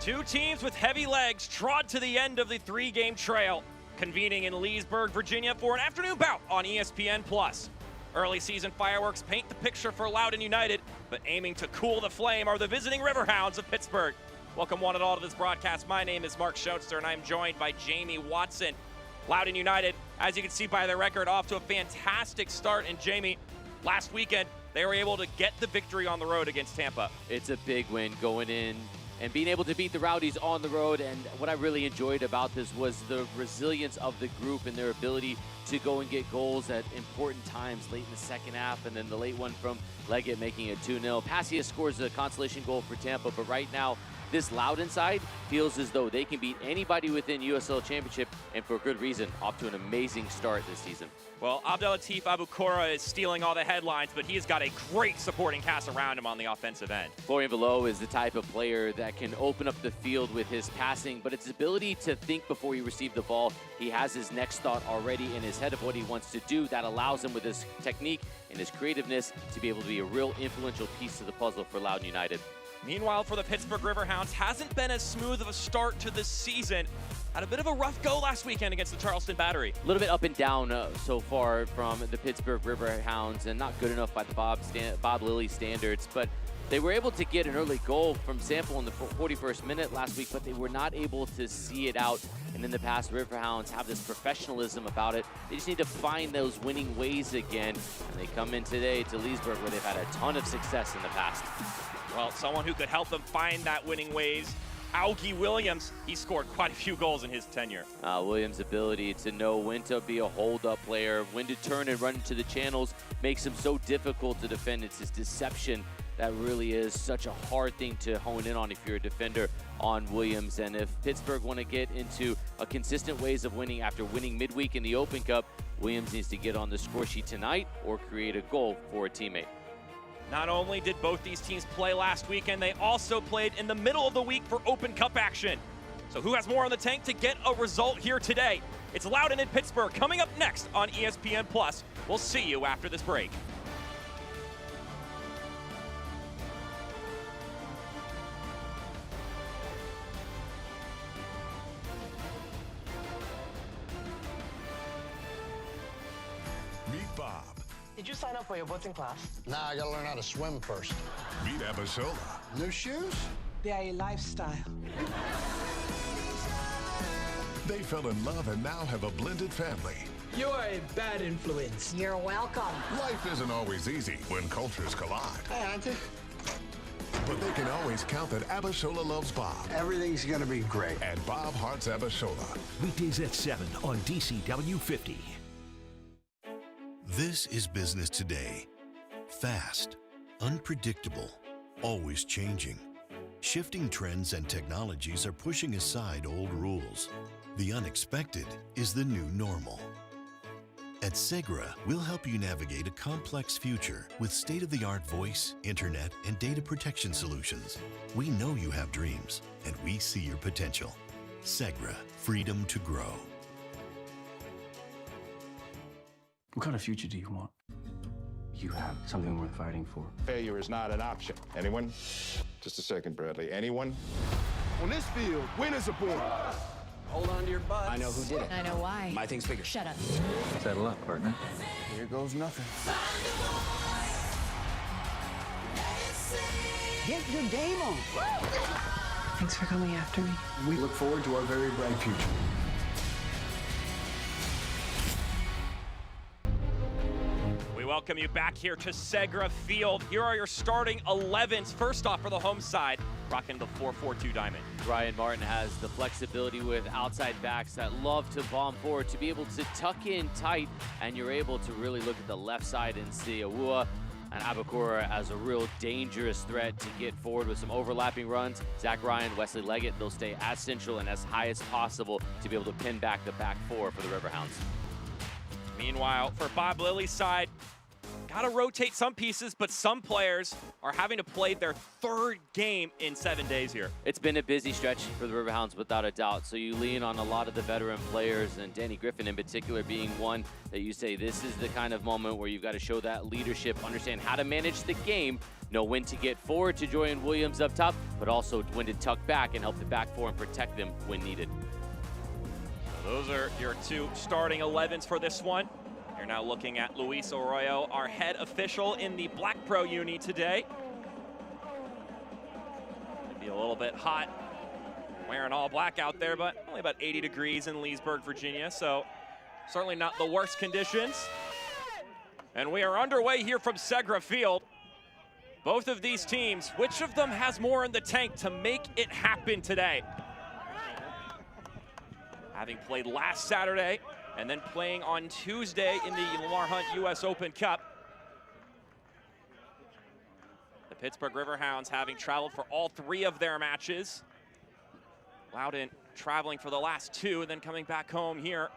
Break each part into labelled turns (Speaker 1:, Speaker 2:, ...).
Speaker 1: Two teams with heavy legs trod to the end of the three-game trail, convening in Leesburg, Virginia for an afternoon bout on ESPN+. Early season fireworks paint the picture for Loudoun United, but aiming to cool the flame are the visiting Riverhounds of Pittsburgh. Welcome one and all to this broadcast. My name is Mark Schoenster, and I'm joined by Jamie Watson. Loudoun United, as you can see by their record, off to a fantastic start. And Jamie, last weekend, they were able to get the victory on the road against Tampa.
Speaker 2: It's a big win going in and being able to beat the Rowdies on the road. And what I really enjoyed about this was the resilience of the group and their ability to go and get goals at important times late in the second half, and then the late one from Leggett making it 2-0. Passias scores a consolation goal for Tampa, but right now, this Loudoun side feels as though they can beat anybody within USL Championship, and for good reason, off to an amazing start this season.
Speaker 1: Well, Abdelatif Abukora is stealing all the headlines, but he has got a great supporting cast around him on the offensive end.
Speaker 2: Florian Velo is the type of player that can open up the field with his passing, but it's his ability to think before he receives the ball. He has his next thought already in his head of what he wants to do. That allows him, with his technique and his creativeness, to be able to be a real influential piece to the puzzle for Loudoun United.
Speaker 1: Meanwhile, for the Pittsburgh Riverhounds, hasn't been as smooth of a start to this season. Had a bit of a rough go last weekend against the Charleston Battery.
Speaker 2: A little bit up and down so far from the Pittsburgh Riverhounds, and not good enough by the Bob Lilly standards. But they were able to get an early goal from Sample in the 41st minute last week, but they were not able to see it out. And in the past, Riverhounds have this professionalism about it. They just need to find those winning ways again. And they come in today to Leesburg, where they've had a ton of success in the past.
Speaker 1: Well, someone who could help them find that winning ways, Augie Williams. He scored quite a few goals in his tenure.
Speaker 2: Williams' ability to know when to be a hold-up player, when to turn and run into the channels, makes him so difficult to defend. It's his deception that really is such a hard thing to hone in on if you're a defender on Williams. And if Pittsburgh want to get into a consistent ways of winning after winning midweek in the Open Cup, Williams needs to get on the score sheet tonight or create a goal for a teammate.
Speaker 1: Not only did both these teams play last weekend, they also played in the middle of the week for Open Cup action. So who has more on the tank to get a result here today? It's Loudoun in Pittsburgh coming up next on ESPN+. We'll see you after this break.
Speaker 3: Meet Bob.
Speaker 4: Did you sign up for your boating class?
Speaker 5: Nah, I gotta learn how to swim first.
Speaker 3: Meet Abishola.
Speaker 5: New shoes?
Speaker 4: They are a lifestyle.
Speaker 3: They fell in love and now have a blended family.
Speaker 4: You are a bad influence.
Speaker 6: You're welcome.
Speaker 3: Life isn't always easy when cultures collide.
Speaker 5: Hey, Auntie.
Speaker 3: But they can always count that Abishola loves Bob.
Speaker 5: Everything's gonna be great.
Speaker 3: And Bob hearts Abishola.
Speaker 7: Weekdays at 7 on DCW 50.
Speaker 8: This is business today. Fast, unpredictable, always changing. Shifting trends and technologies are pushing aside old rules. The unexpected is the new normal. At Segra, we'll help you navigate a complex future with state-of-the-art voice, internet, and data protection solutions. We know you have dreams, and we see your potential. Segra, freedom to grow.
Speaker 9: What kind of future do you want? You have something worth fighting for.
Speaker 10: Failure is not an option. Anyone? Just a second, Bradley. Anyone?
Speaker 5: On this field, winners are born.
Speaker 9: Hold on to your butts. I know who did it.
Speaker 6: I know why.
Speaker 9: My thing's bigger.
Speaker 6: Shut up.
Speaker 9: Settle up, partner.
Speaker 5: Here goes nothing.
Speaker 4: Get your game on.
Speaker 6: Thanks for coming after me.
Speaker 9: We look forward to our very bright future.
Speaker 1: We welcome you back here to Segra Field. Here are your starting 11s. First off, for the home side, rocking the 4-4-2 diamond.
Speaker 2: Ryan Martin has the flexibility with outside backs that love to bomb forward, to be able to tuck in tight, and you're able to really look at the left side and see Awua and Abukora as a real dangerous threat to get forward with some overlapping runs. Zach Ryan, Wesley Leggett, they'll stay as central and as high as possible to be able to pin back the back four for the Riverhounds.
Speaker 1: Meanwhile, for Bob Lilly's side, got to rotate some pieces, but some players are having to play their third game in 7 days here.
Speaker 2: It's been a busy stretch for the Riverhounds without a doubt. So you lean on a lot of the veteran players, and Danny Griffin in particular being one that you say this is the kind of moment where you've got to show that leadership, understand how to manage the game, know when to get forward to Jordan Williams up top, but also when to tuck back and help the back four and protect them when needed.
Speaker 1: Those are your two starting 11s for this one. You're now looking at Luis Arroyo, our head official in the Black Pro uni today. Maybe a little bit hot wearing all black out there, but only about 80 degrees in Leesburg, Virginia, so certainly not the worst conditions. And we are underway here from Segra Field. Both of these teams, which of them has more in the tank to make it happen today? Having played last Saturday and then playing on Tuesday in the Lamar Hunt US Open Cup. The Pittsburgh Riverhounds having traveled for all 3 of their matches. Loudoun traveling for the last 2 and then coming back home here.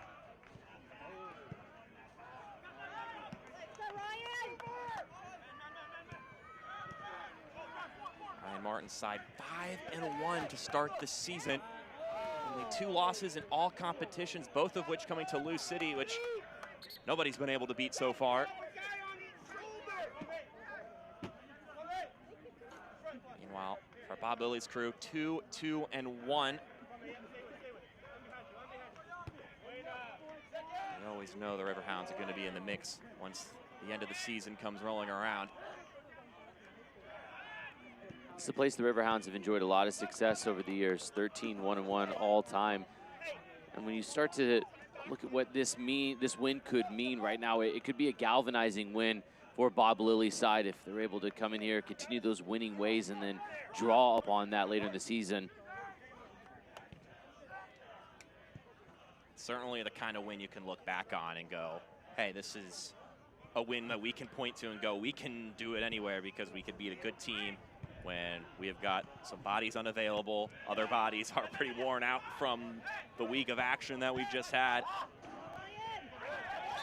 Speaker 1: Ryan Martin's side 5-1 to start the season. Only 2 losses in all competitions, both of which coming to Lou City, which nobody's been able to beat so far. Meanwhile, for Bob Lilly's crew, 2-2-1. You always know the Riverhounds are going to be in the mix once the end of the season comes rolling around.
Speaker 2: It's a place the Riverhounds have enjoyed a lot of success over the years, 13-1-1 all time. And when you start to look at what this win could mean right now, it could be a galvanizing win for Bob Lilly's side if they're able to come in here, continue those winning ways, and then draw upon that later in the season.
Speaker 1: Certainly the kind of win you can look back on and go, hey, this is a win that we can point to and go, we can do it anywhere because we could beat a good team when we have got some bodies unavailable. Other bodies are pretty worn out from the week of action that we've just had.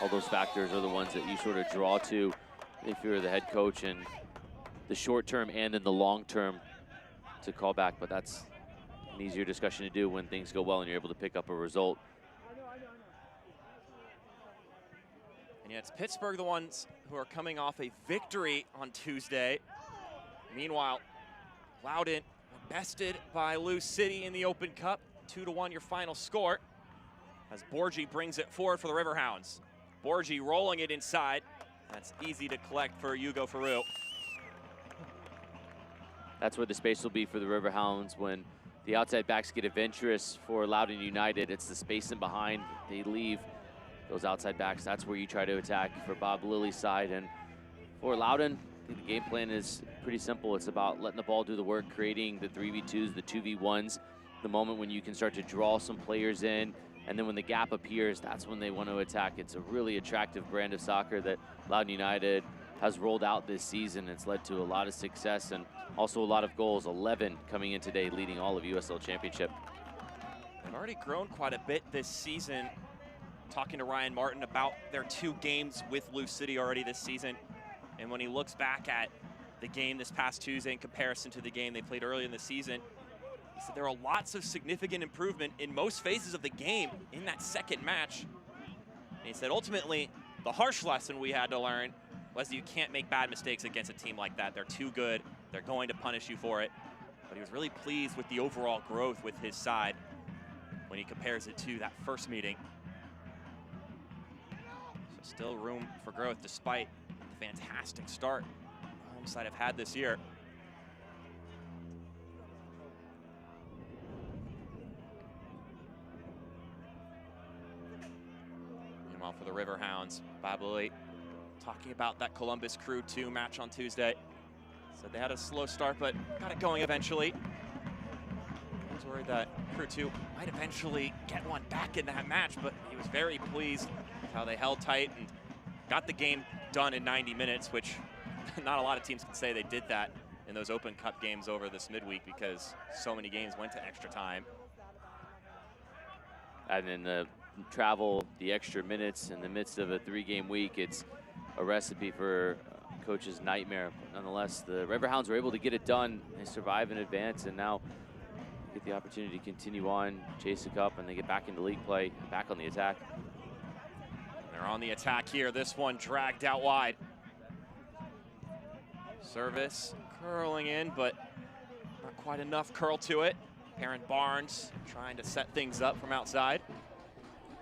Speaker 2: All those factors are the ones that you sort of draw to if you're the head coach in the short term and in the long term to call back, but that's an easier discussion to do when things go well and you're able to pick up a result.
Speaker 1: And yet it's Pittsburgh the ones who are coming off a victory on Tuesday. Meanwhile, Loudoun bested by Lou City in the Open Cup. 2-1 your final score as Borgi brings it forward for the Riverhounds. Borgi rolling it inside. That's easy to collect for Hugo Faru.
Speaker 2: That's where the space will be for the Riverhounds when the outside backs get adventurous for Loudoun United. It's the space in behind. They leave those outside backs. That's where you try to attack for Bob Lilly's side. And for Loudoun, I think the game plan is pretty simple. It's about letting the ball do the work, creating the 3v2s, the 2v1s, the moment when you can start to draw some players in, and then when the gap appears, that's when they want to attack. It's a really attractive brand of soccer that Loudoun United has rolled out this season. It's led to a lot of success and also a lot of goals, 11 coming in today, leading all of USL Championship.
Speaker 1: They've already grown quite a bit this season. Talking to Ryan Martin about their 2 games with Lou City already this season. And when he looks back at the game this past Tuesday in comparison to the game they played earlier in the season, he said there are lots of significant improvement in most phases of the game in that second match. And he said ultimately, the harsh lesson we had to learn was you can't make bad mistakes against a team like that. They're too good. They're going to punish you for it. But he was really pleased with the overall growth with his side when he compares it to that first meeting. So still room for growth despite the fantastic start the home side have had this year. Meanwhile, for the Riverhounds, Bob Lilly talking about that Columbus Crew 2 match on Tuesday. Said they had a slow start, but got it going eventually. I was worried that Crew 2 might eventually get one back in that match, but he was very pleased with how they held tight and got the game done in 90 minutes, which not a lot of teams can say they did that in those Open Cup games over this midweek because so many games went to extra time.
Speaker 2: And in the travel, the extra minutes in the midst of a 3-game week, it's a recipe for coach's nightmare. But nonetheless, the Riverhounds were able to get it done. They survive in advance, and now get the opportunity to continue on, chase the cup, and they get back into league play, back on the attack.
Speaker 1: They're on the attack here. This one dragged out wide. Service curling in, but not quite enough curl to it. Parent Barnes trying to set things up from outside.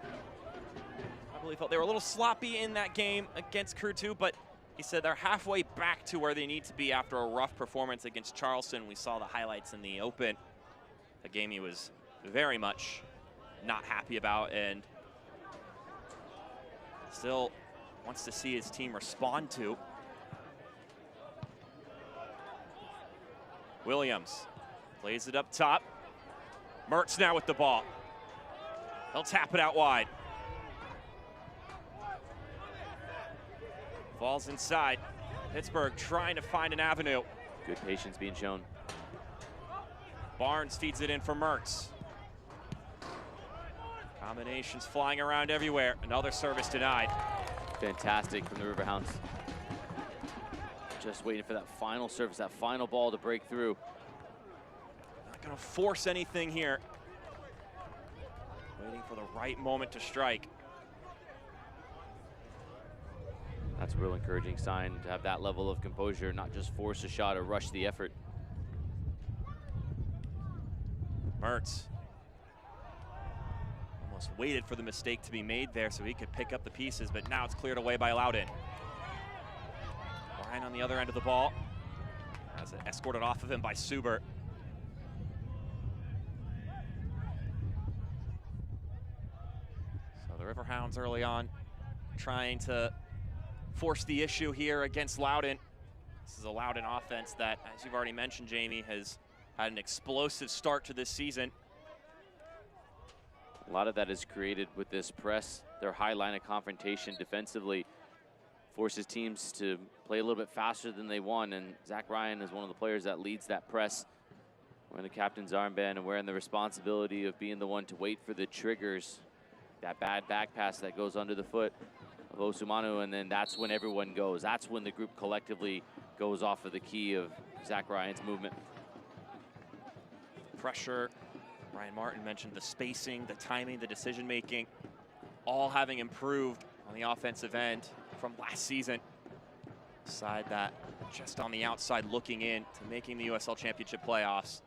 Speaker 1: I believe they were a little sloppy in that game against Crew 2, but he said they're halfway back to where they need to be after a rough performance against Charleston. We saw the highlights in the Open, a game he was very much not happy about, and still wants to see his team respond to. Williams plays it up top. Mertz now with the ball. He'll tap it out wide. Falls inside. Pittsburgh trying to find an avenue.
Speaker 2: Good patience being shown.
Speaker 1: Barnes feeds it in for Mertz. Combinations flying around everywhere. Another service denied.
Speaker 2: Fantastic from the Riverhounds. Just waiting for that final service, that final ball to break through.
Speaker 1: Not gonna force anything here. Waiting for the right moment to strike.
Speaker 2: That's a real encouraging sign to have that level of composure, not just force a shot or rush the effort.
Speaker 1: Mertz almost waited for the mistake to be made there so he could pick up the pieces, but now it's cleared away by Loudoun. Ryan on the other end of the ball. Has it escorted off of him by Subert. So the Riverhounds early on trying to force the issue here against Loudoun. This is a Loudoun offense that, as you've already mentioned, Jamie, has had an explosive start to this season.
Speaker 2: A lot of that is created with this press. Their high line of confrontation defensively forces teams to play a little bit faster than they want, and Zach Ryan is one of the players that leads that press. Wearing the captain's armband and wearing the responsibility of being the one to wait for the triggers. That bad back pass that goes under the foot of Osumanu, and then that's when everyone goes. That's when the group collectively goes off of the key of Zach Ryan's movement.
Speaker 1: Pressure, Ryan Martin mentioned the spacing, the timing, the decision-making, all having improved on the offensive end from last season. Side that just on the outside looking in to making the USL Championship playoffs.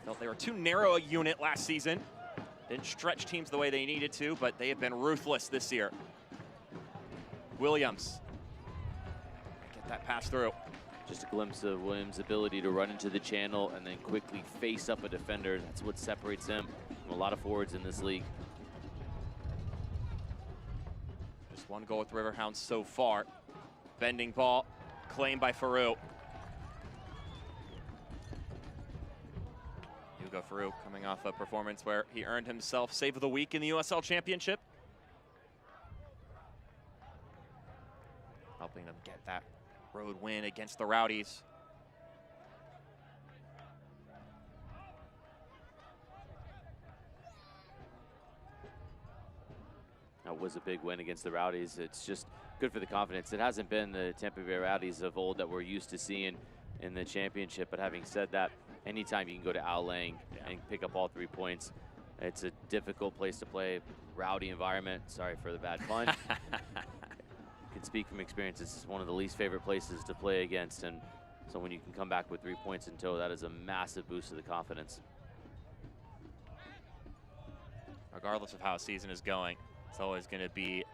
Speaker 1: Felt they were too narrow a unit last season. Didn't stretch teams the way they needed to, but they have been ruthless this year. Williams, get that pass through.
Speaker 2: Just a glimpse of Williams' ability to run into the channel and then quickly face up a defender. That's what separates him from a lot of forwards in this league.
Speaker 1: Just one goal with Riverhounds so far. Bending ball, claimed by Farouk. Hugo Farouk coming off a performance where he earned himself Save of the Week in the USL Championship. Helping them get that road win against the Rowdies.
Speaker 2: That was a big win against the Rowdies. It's just good for the confidence. It hasn't been the Tampa Bay Rowdies of old that we're used to seeing in the championship. But having said that, anytime you can go to Al Lang and pick up all 3 points, it's a difficult place to play. Rowdy environment. Sorry for the bad pun. Can speak from experience. This is one of the least favorite places to play against, and so when you can come back with 3 points in tow, that is a massive boost to the confidence.
Speaker 1: Regardless of how a season is going, it's always going to be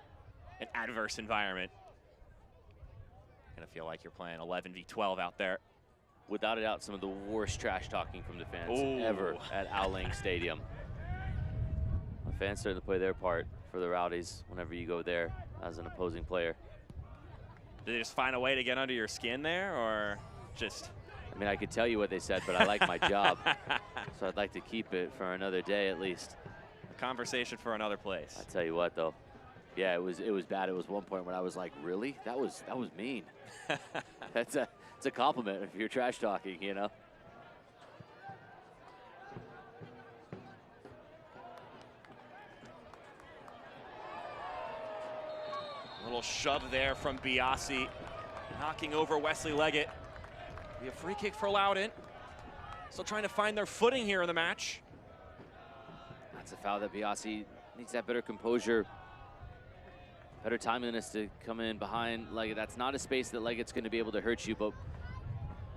Speaker 1: an adverse environment. Going to feel like you're playing 11v12 out there.
Speaker 2: Without a doubt, some of the worst trash talking from the fans ever at Al Lang Stadium. The fans starting to play their part for the Rowdies whenever you go there as an opposing player.
Speaker 1: Did they just find a way to get under your skin there, or just?
Speaker 2: I mean, I could tell you what they said, but I like my job, so I'd like to keep it for another day at least.
Speaker 1: A conversation for another place.
Speaker 2: I tell you what, though, yeah, it was bad. It was one point when I was like, really? That was mean. It's a compliment if you're trash talking, you know.
Speaker 1: A Little shove there from Biasi, knocking over Wesley Leggett. Be a free kick for Loudoun. Still trying to find their footing here in the match.
Speaker 2: That's a foul that Biasi needs to have better composure, better timeliness to come in behind Leggett. That's not a space that Leggett's going to be able to hurt you, but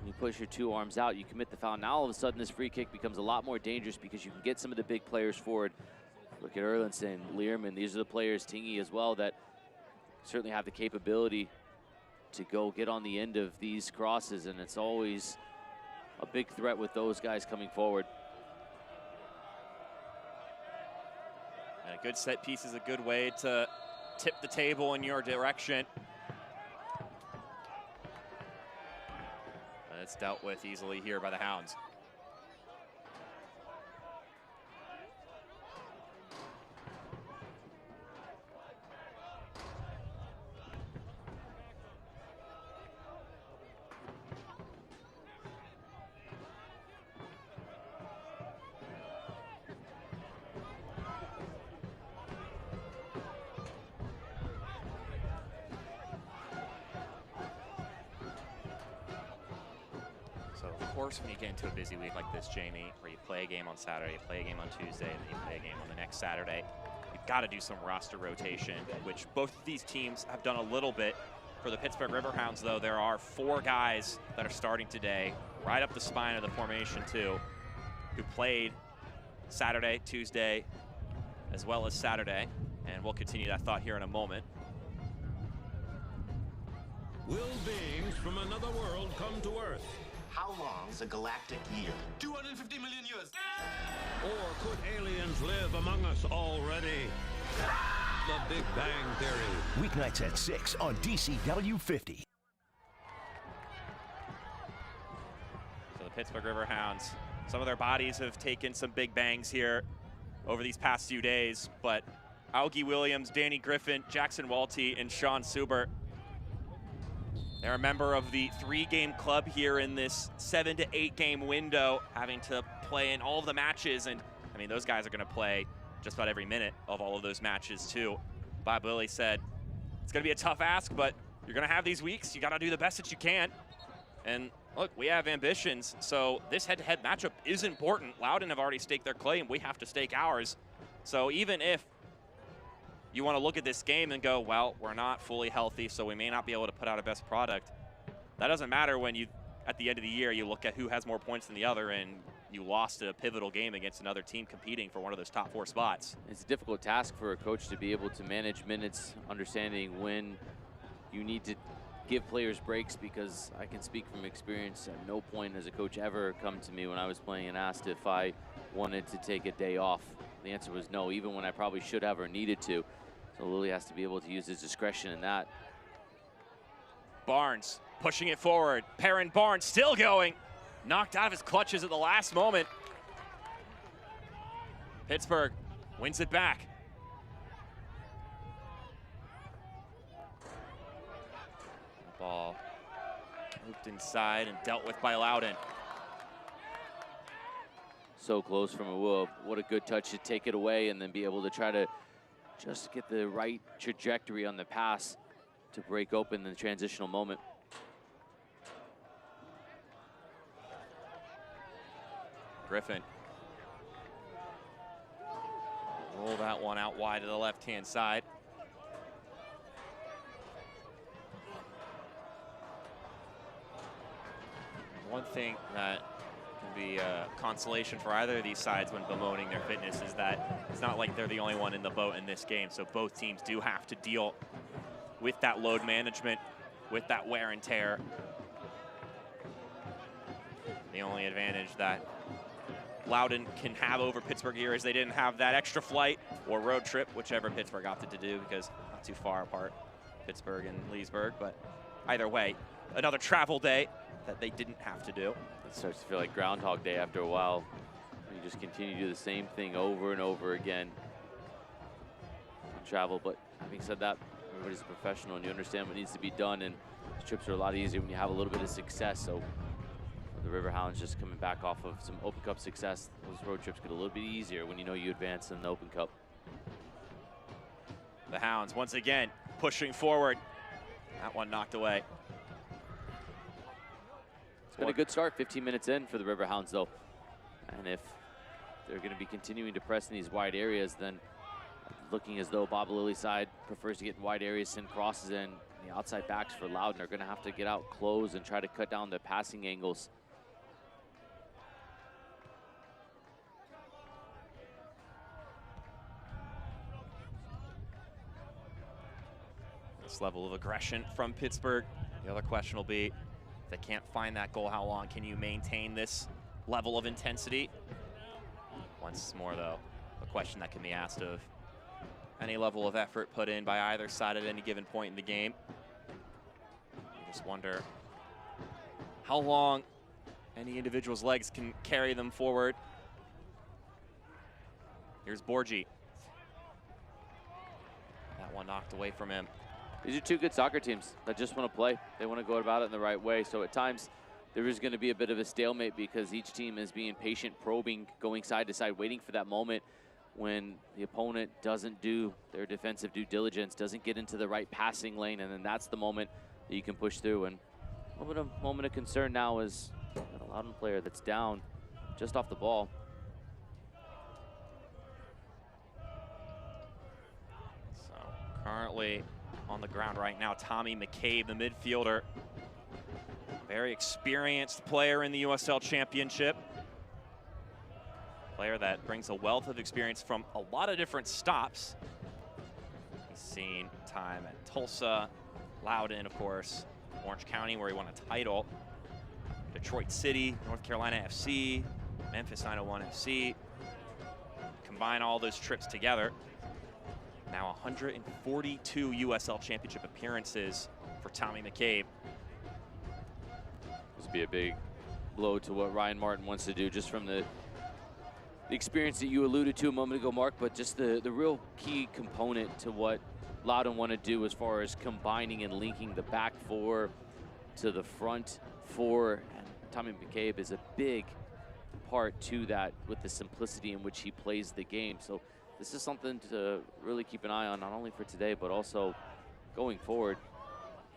Speaker 2: when you push your two arms out, you commit the foul. Now all of a sudden this free kick becomes a lot more dangerous because you can get some of the big players forward. Look at Erlinson, Learman, these are the players, Tingy as well, that certainly have the capability to go get on the end of these crosses, and it's always a big threat with those guys coming forward.
Speaker 1: And a good set piece is a good way to tip the table in your direction. And it's dealt with easily here by the Hounds. So of course, when you get into a busy week like this, Jamie, where you play a game on Saturday, you play a game on Tuesday, and then you play a game on the next Saturday, you've got to do some roster rotation, which both of these teams have done a little bit. For the Pittsburgh Riverhounds, though, there are 4 guys that are starting today, right up the spine of the formation, too, who played Saturday, Tuesday, as well as Saturday. And we'll continue that thought here in a moment.
Speaker 11: Will beings from another world come to Earth?
Speaker 12: How long's a galactic year?
Speaker 11: 250 million years. Or could aliens live among us already? The Big Bang Theory.
Speaker 7: Weeknights at 6 on DCW 50.
Speaker 1: So the Pittsburgh Riverhounds, some of their bodies have taken some big bangs here over these past few days, but Augie Williams, Danny Griffin, Jackson Walty, and Sean Subert, they're a member of the 3-game club here in this 7 to 8 game window, having to play in all of the matches. And I mean, those guys are going to play just about every minute of all of those matches too. Bob Lilly said, it's going to be a tough ask, but you're going to have these weeks. You got to do the best that you can. And look, we have ambitions, so this head-to-head matchup is important. Loudoun have already staked their claim. We have to stake ours. So even if you want to look at this game and go, well, we're not fully healthy, so we may not be able to put out a best product, that doesn't matter when you, at the end of the year, you look at who has more points than the other, and you lost a pivotal game against another team competing for one of those top 4 spots.
Speaker 2: It's a difficult task for a coach to be able to manage minutes, understanding when you need to give players breaks, because I can speak from experience. At no point has a coach ever come to me when I was playing and asked if I wanted to take a day off. The answer was no, even when I probably should have or needed to. So Lilly has to be able to use his discretion in that.
Speaker 1: Barnes pushing it forward. Perrin Barnes still going. Knocked out of his clutches at the last moment. Pittsburgh wins it back. Ball moved inside and dealt with by Loudoun.
Speaker 2: So close from Awuah. What a good touch to take it away and then be able to try to just get the right trajectory on the pass to break open the transitional moment.
Speaker 1: Griffin. Roll that one out wide to the left-hand side. One thing that can be a consolation for either of these sides when bemoaning their fitness is that it's not like they're the only one in the boat in this game. So both teams do have to deal with that load management, with that wear and tear. The only advantage that Loudoun can have over Pittsburgh here is they didn't have that extra flight or road trip, whichever Pittsburgh opted to do, because not too far apart, Pittsburgh and Leesburg. But either way, another travel day that they didn't have to do.
Speaker 2: It starts to feel like Groundhog Day after a while. You just continue to do the same thing over and over again on travel. But having said that, everybody's a professional and you understand what needs to be done, and trips are a lot easier when you have a little bit of success. So the Riverhounds just coming back off of some Open Cup success. Those road trips get a little bit easier when you know you advance in the Open Cup.
Speaker 1: The Hounds once again pushing forward. That one knocked away.
Speaker 2: It's been a good start, 15 minutes in for the Riverhounds, though. And if they're going to be continuing to press in these wide areas, then looking as though Bob Lily's side prefers to get in wide areas, send crosses in. The outside backs for Loudoun are going to have to get out close and try to cut down the passing angles.
Speaker 1: This level of aggression from Pittsburgh. The other question will be, if they can't find that goal, how long can you maintain this level of intensity? Once more, though, a question that can be asked of any level of effort put in by either side at any given point in the game. You just wonder how long any individual's legs can carry them forward. Here's Borgi. That one knocked away from him.
Speaker 2: These are two good soccer teams that just want to play. They want to go about it in the right way. So at times, there is going to be a bit of a stalemate because each team is being patient, probing, going side to side, waiting for that moment when the opponent doesn't do their defensive due diligence, doesn't get into the right passing lane, and then that's the moment that you can push through. And a moment of concern now is a Loudoun player that's down just off the ball.
Speaker 1: So currently on the ground right now, Tommy McCabe, the midfielder. Very experienced player in the USL Championship. Player that brings a wealth of experience from a lot of different stops. He's seen time at Tulsa, Loudoun, of course, Orange County, where he won a title, Detroit City, North Carolina FC, Memphis 901 FC. Combine all those trips together. Now 142 USL Championship appearances for Tommy McCabe.
Speaker 2: This would be a big blow to what Ryan Martin wants to do, just from the experience that you alluded to a moment ago, Mark, but just the real key component to what Loudoun want to do as far as combining and linking the back four to the front four. And Tommy McCabe is a big part to that with the simplicity in which he plays the game. So this is something to really keep an eye on, not only for today, but also going forward.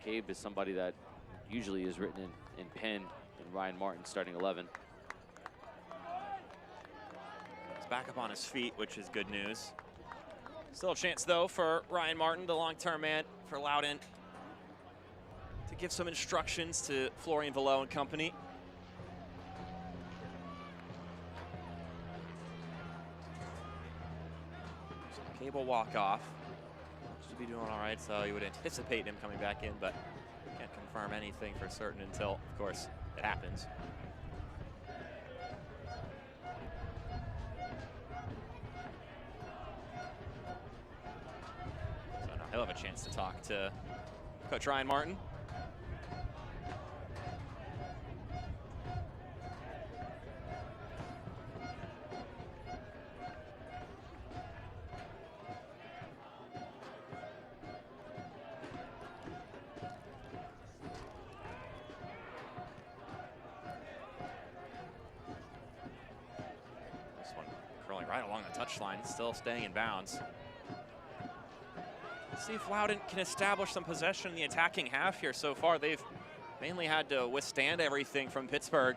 Speaker 2: McCabe is somebody that usually is written in pen in Ryan Martin's starting 11.
Speaker 1: He's back up on his feet, which is good news. Still a chance, though, for Ryan Martin, the long-term man for Loudoun, to give some instructions to Florian Velo and company. Cable walk-off. Should be doing all right, so you would anticipate him coming back in, but can't confirm anything for certain until, of course, it happens. So now he'll have a chance to talk to Coach Ryan Martin. Right along the touchline, still staying in bounds. Let's see if Loudoun can establish some possession in the attacking half here. So far, they've mainly had to withstand everything from Pittsburgh.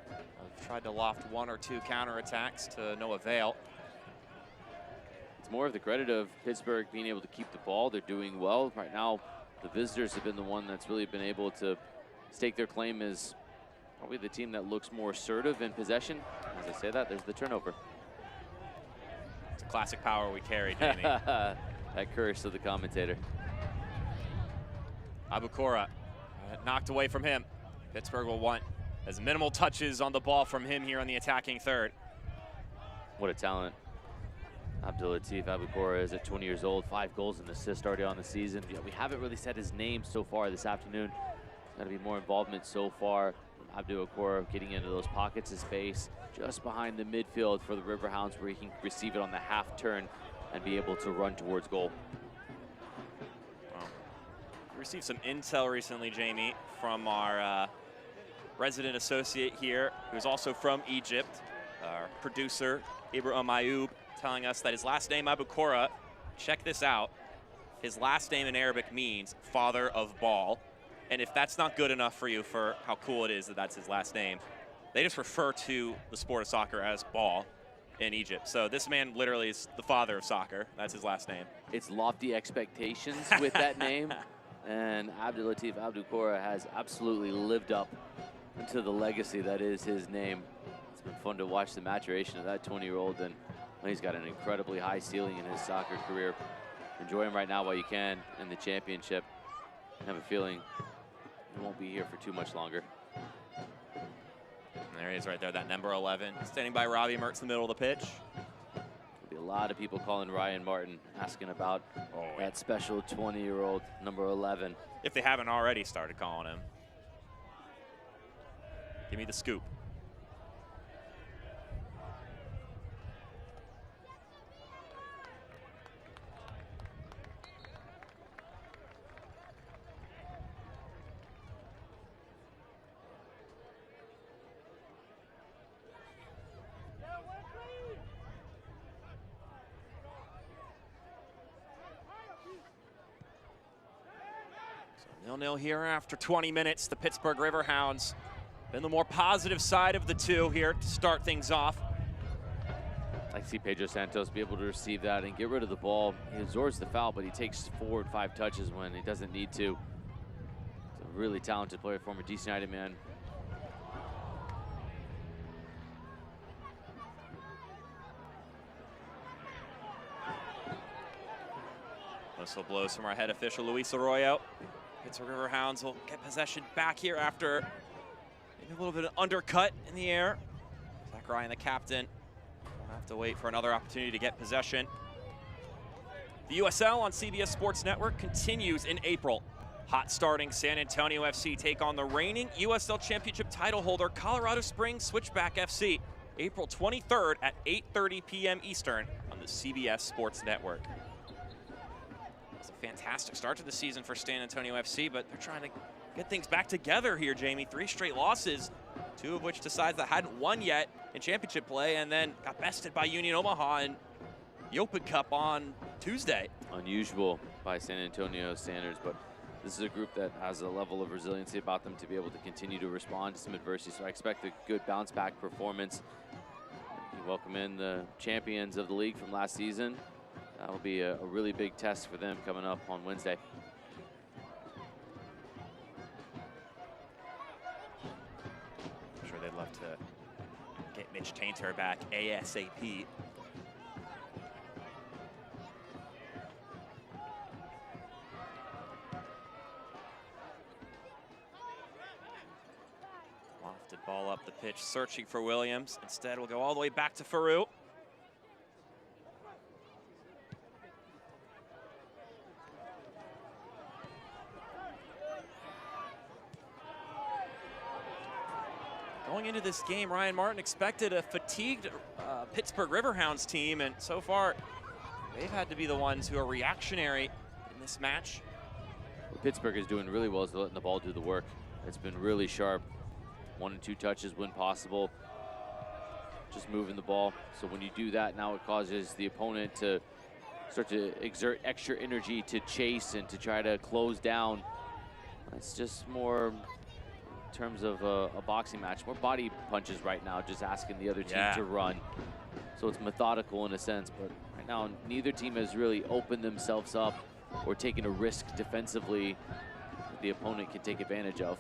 Speaker 1: I've tried to loft one or two counterattacks to no avail.
Speaker 2: It's more of the credit of Pittsburgh being able to keep the ball. They're doing well. Right now, the visitors have been the one that's really been able to stake their claim as probably the team that looks more assertive in possession. As I say that, there's the turnover.
Speaker 1: It's a classic power we carry, Jamie.
Speaker 2: That curse of the commentator.
Speaker 1: Abukora knocked away from him. Pittsburgh will want as minimal touches on the ball from him here on the attacking third.
Speaker 2: What a talent Abdulatif Abukora is at 20 years old. 5 goals and assists already on the season. Yeah, we haven't really said his name so far this afternoon. Got to be more involvement so far. Abdul Akora getting into those pockets of space just behind the midfield for the Riverhounds, where he can receive it on the half turn and be able to run towards goal.
Speaker 1: Well, we received some intel recently, Jamie, from our resident associate here, who's also from Egypt, our producer, Ibrahim Ayoub, telling us that his last name, Abukora, check this out. His last name in Arabic means father of ball. And if that's not good enough for you for how cool it is that that's his last name, they just refer to the sport of soccer as ball in Egypt. So this man literally is the father of soccer. That's his last name.
Speaker 2: It's lofty expectations with that name. And Abdulatif Abdukora has absolutely lived up to the legacy that is his name. It's been fun to watch the maturation of that 20-year-old, and he's got an incredibly high ceiling in his soccer career. Enjoy him right now while you can in the championship. I have a feeling he won't be here for too much longer.
Speaker 1: There he is right there, that number 11. Standing by Robbie Mertz in the middle of the pitch.
Speaker 2: There'll be a lot of people calling Ryan Martin, asking about that special 20-year-old, number 11.
Speaker 1: If they haven't already started calling him. Give me the scoop. So 0-0 here after 20 minutes. The Pittsburgh Riverhounds been the more positive side of the two here to start things off.
Speaker 2: I'd like to see Pedro Santos be able to receive that and get rid of the ball. He absorbs the foul, but he takes 4 and 5 touches when he doesn't need to. He's a really talented player, former DC United man.
Speaker 1: Whistle blows from our head official, Luis Arroyo. Pittsburgh Riverhounds will get possession back here after maybe a little bit of undercut in the air. Zach Ryan, the captain, will have to wait for another opportunity to get possession. The USL on CBS Sports Network continues in April. Hot starting San Antonio FC take on the reigning USL Championship title holder Colorado Springs Switchback FC, April 23rd at 8:30 p.m. Eastern on the CBS Sports Network. It's a fantastic start to the season for San Antonio FC, but they're trying to get things back together here, Jamie. 3 straight losses, 2 of which decides that hadn't won yet in championship play, and then got bested by Union Omaha in the Open Cup on Tuesday.
Speaker 2: Unusual by San Antonio standards, but this is a group that has a level of resiliency about them to be able to continue to respond to some adversity. So I expect a good bounce back performance. We welcome in the champions of the league from last season. That will be a really big test for them coming up on Wednesday.
Speaker 1: I'm sure they'd love to get Mitch Tainter back ASAP. Lofted ball up the pitch, searching for Williams. Instead, we'll go all the way back to Farouk. Going into this game, Ryan Martin expected a fatigued Pittsburgh Riverhounds team, and so far, they've had to be the ones who are reactionary in this match.
Speaker 2: What Pittsburgh is doing really well is letting the ball do the work. It's been really sharp. 1 and 2 touches when possible. Just moving the ball. So when you do that, now it causes the opponent to start to exert extra energy to chase and to try to close down. It's just more in terms of a boxing match, more body punches right now, just asking the other team to run. So it's methodical in a sense, but right now neither team has really opened themselves up or taken a risk defensively that the opponent can take advantage of.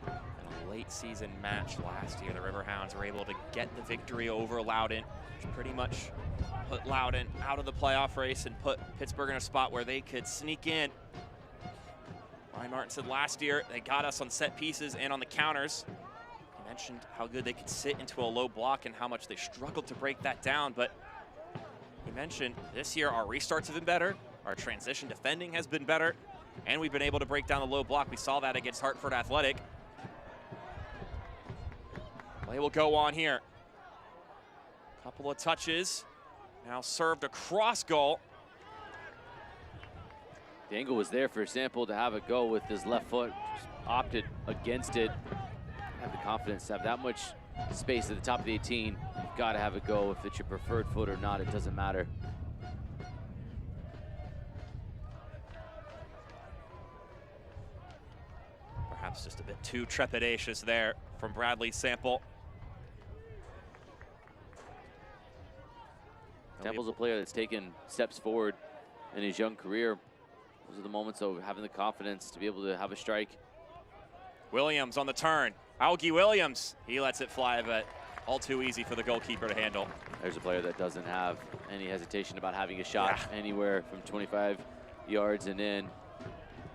Speaker 1: In a late season match last year, the Riverhounds were able to get the victory over Loudoun, which pretty much put Loudoun out of the playoff race and put Pittsburgh in a spot where they could sneak in. Ryan Martin said last year they got us on set pieces and on the counters. He mentioned how good they could sit into a low block and how much they struggled to break that down, but he mentioned this year our restarts have been better, our transition defending has been better, and we've been able to break down the low block. We saw that against Hartford Athletic. Play will go on here. Couple of touches, now served across goal.
Speaker 2: The angle was there for Sample to have a go with his left foot, just opted against it. Have the confidence to have that much space at the top of the 18, you've got to have it go. If it's your preferred foot or not, it doesn't matter.
Speaker 1: Perhaps just a bit too trepidatious there from Bradley Sample.
Speaker 2: Sample's a player that's taken steps forward in his young career. Those are the moments of having the confidence to be able to have a strike.
Speaker 1: Williams on the turn. Augie Williams, he lets it fly, but all too easy for the goalkeeper to handle.
Speaker 2: There's a player that doesn't have any hesitation about having a shot anywhere from 25 yards and in.